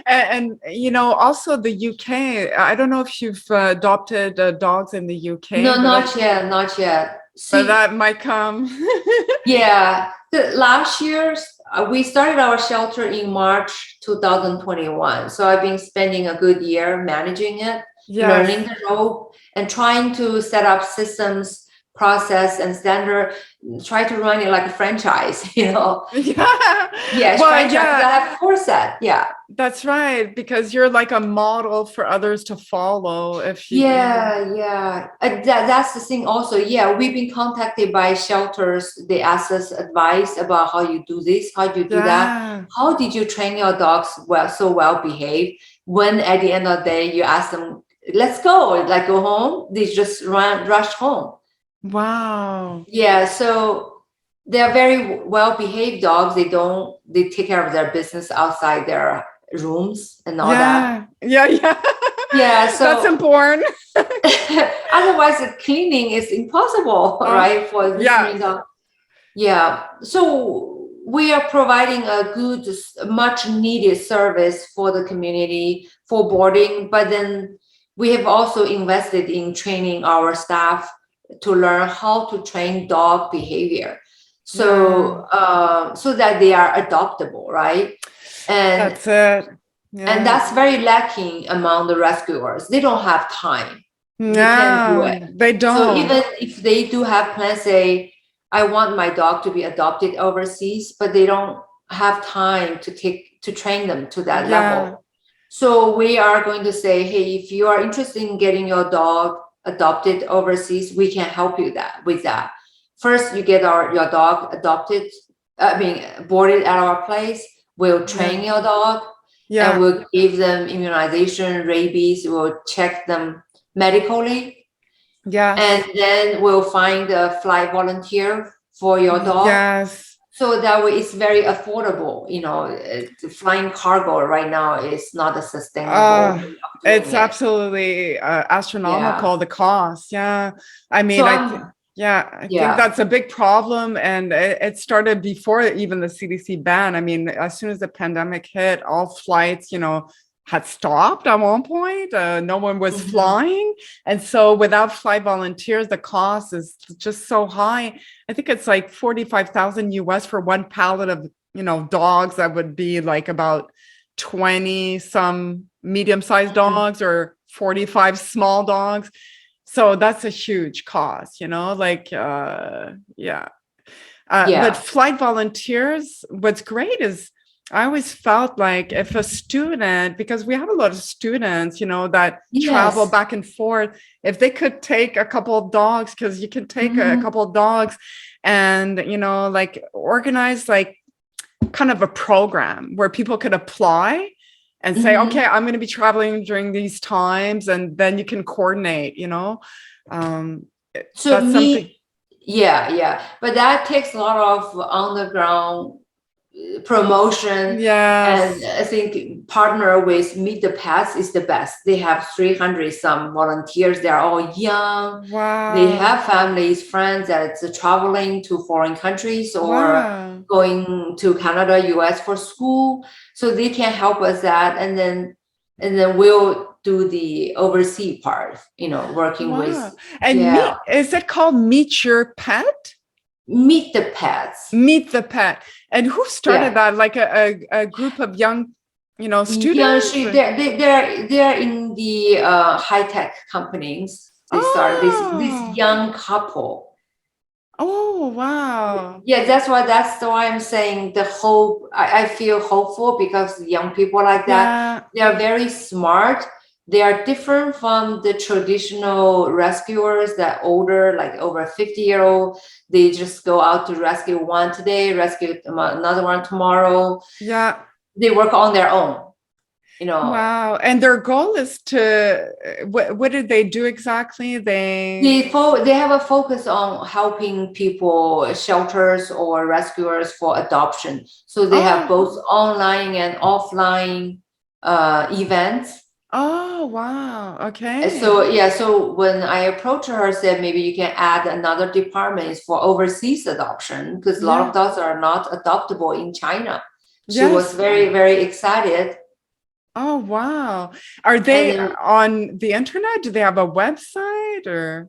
And also the UK. I don't know if you've adopted dogs in the UK. No, not yet. But that might come. Last year we started our shelter in March 2021. So I've been spending a good year managing it, learning the rope, and trying to set up systems, process, and standard. Try to run it like a franchise, franchise that have foresight. That's right, because you're like a model for others to follow. If you that's the thing also. We've been contacted by shelters. They ask us advice about how you do this, how you do that, how did you train your dogs well behaved, when at the end of the day you ask them, let's go, like go home, they just rush home. Wow. So they're very well-behaved dogs. They take care of their business outside their rooms and all that. So that's important. Otherwise the cleaning is impossible, right? For this dog. So we are providing a good, much needed service for the community for boarding, but then we have also invested in training our staff to learn how to train dog behavior, so that they are adoptable, right? And that's it. And that's very lacking among the rescuers. They don't have time. No, they can't do it. They don't. So even if they do have plans, say, I want my dog to be adopted overseas, but they don't have time to train them to that level. So we are going to say, hey, if you are interested in getting your dog adopted overseas, we can help you with that. First, you get your dog boarded at our place. We'll train your dog, and we'll give them immunization, rabies. We'll check them medically, and then we'll find a flight volunteer for your dog. So that way it's very affordable. Flying cargo right now is not a sustainable. It's absolutely astronomical, the cost. I mean, I think that's a big problem. And it started before even the CDC ban. I mean, as soon as the pandemic hit, all flights, had stopped at one point. No one was flying. And so without flight volunteers, the cost is just so high. I think it's like $45,000 US for one pallet of, dogs. That would be like about 20 some medium-sized dogs or 45 small dogs. So that's a huge cost, but flight volunteers, what's great is I always felt like if a student, because we have a lot of students, that travel Yes. back and forth, if they could take a couple of dogs, because you can take a couple of dogs and, like organize like kind of a program where people could apply and say, okay, I'm going to be traveling during these times, and then you can coordinate, So that's something. Yeah, but that takes a lot of underground promotion. Yes. And I think partner with Meet the Pets is the best. They have 300 some volunteers. They're all young. Wow. They have families, friends that's traveling to foreign countries or going to Canada, US for school. So they can help us that, and then we'll do the overseas part, working with. And is it called Meet Your Pet? Meet the Pets. Meet the Pet. And who started that? Like a group of young, students? They're in the high-tech companies. They started this young couple. Oh, wow. Yeah, that's why I'm saying the hope. I feel hopeful because young people like that, they are very smart. They are different from the traditional rescuers that older, like over 50-year-old. They just go out to rescue one today, rescue another one tomorrow. Yeah. They work on their own, Wow. And their goal is to, what did they do exactly? They have a focus on helping people, shelters or rescuers for adoption. So they have both online and offline events. Oh, wow. Okay. So when I approached her, I said, maybe you can add another department for overseas adoption, because a lot of dogs are not adoptable in China. She was very, very excited. Oh, wow. Are they on the internet? Do they have a website or?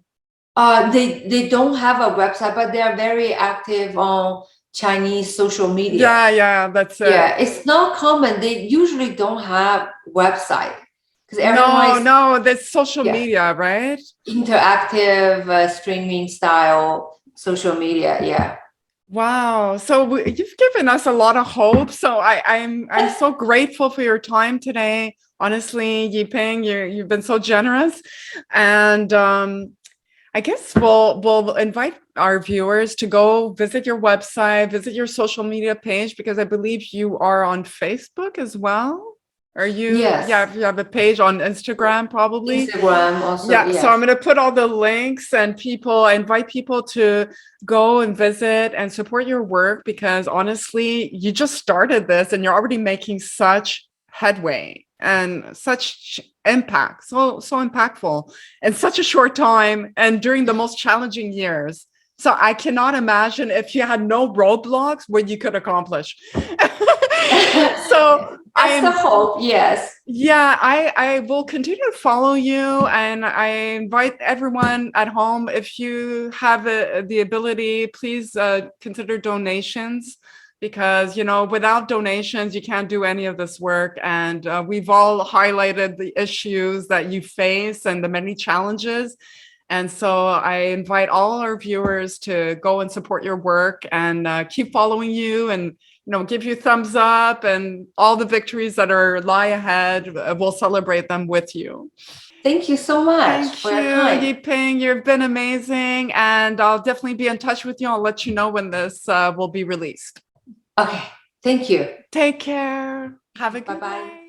They don't have a website, but they are very active on Chinese social media. Yeah, that's it. Yeah, it's not common. They usually don't have website. No, that's social media, right? Interactive streaming style social media, yeah. Wow. So you've given us a lot of hope. So I'm so grateful for your time today. Honestly, Yiping, you've been so generous. And I guess we'll invite our viewers to go visit your website, visit your social media page, because I believe you are on Facebook as well. Are you? Yes. Yeah, you have a page on Instagram, probably. Instagram also. Yeah, so I'm going to put all the links, and I invite people to go and visit and support your work, because honestly, you just started this and you're already making such headway and such impact, so impactful in such a short time and during the most challenging years. So I cannot imagine if you had no roadblocks what you could accomplish. So that's the hope. Yes. Yeah, I will continue to follow you, and I invite everyone at home, if you have the ability, please consider donations, because without donations you can't do any of this work. And we've all highlighted the issues that you face and the many challenges. And so I invite all our viewers to go and support your work and keep following you, and give you thumbs up, and all the victories that lie ahead, we'll celebrate them with you. Thank you so much for your time. Yiping, you've been amazing, and I'll definitely be in touch with you. I'll let you know when this will be released. Okay, thank you. Take care. Have a good night.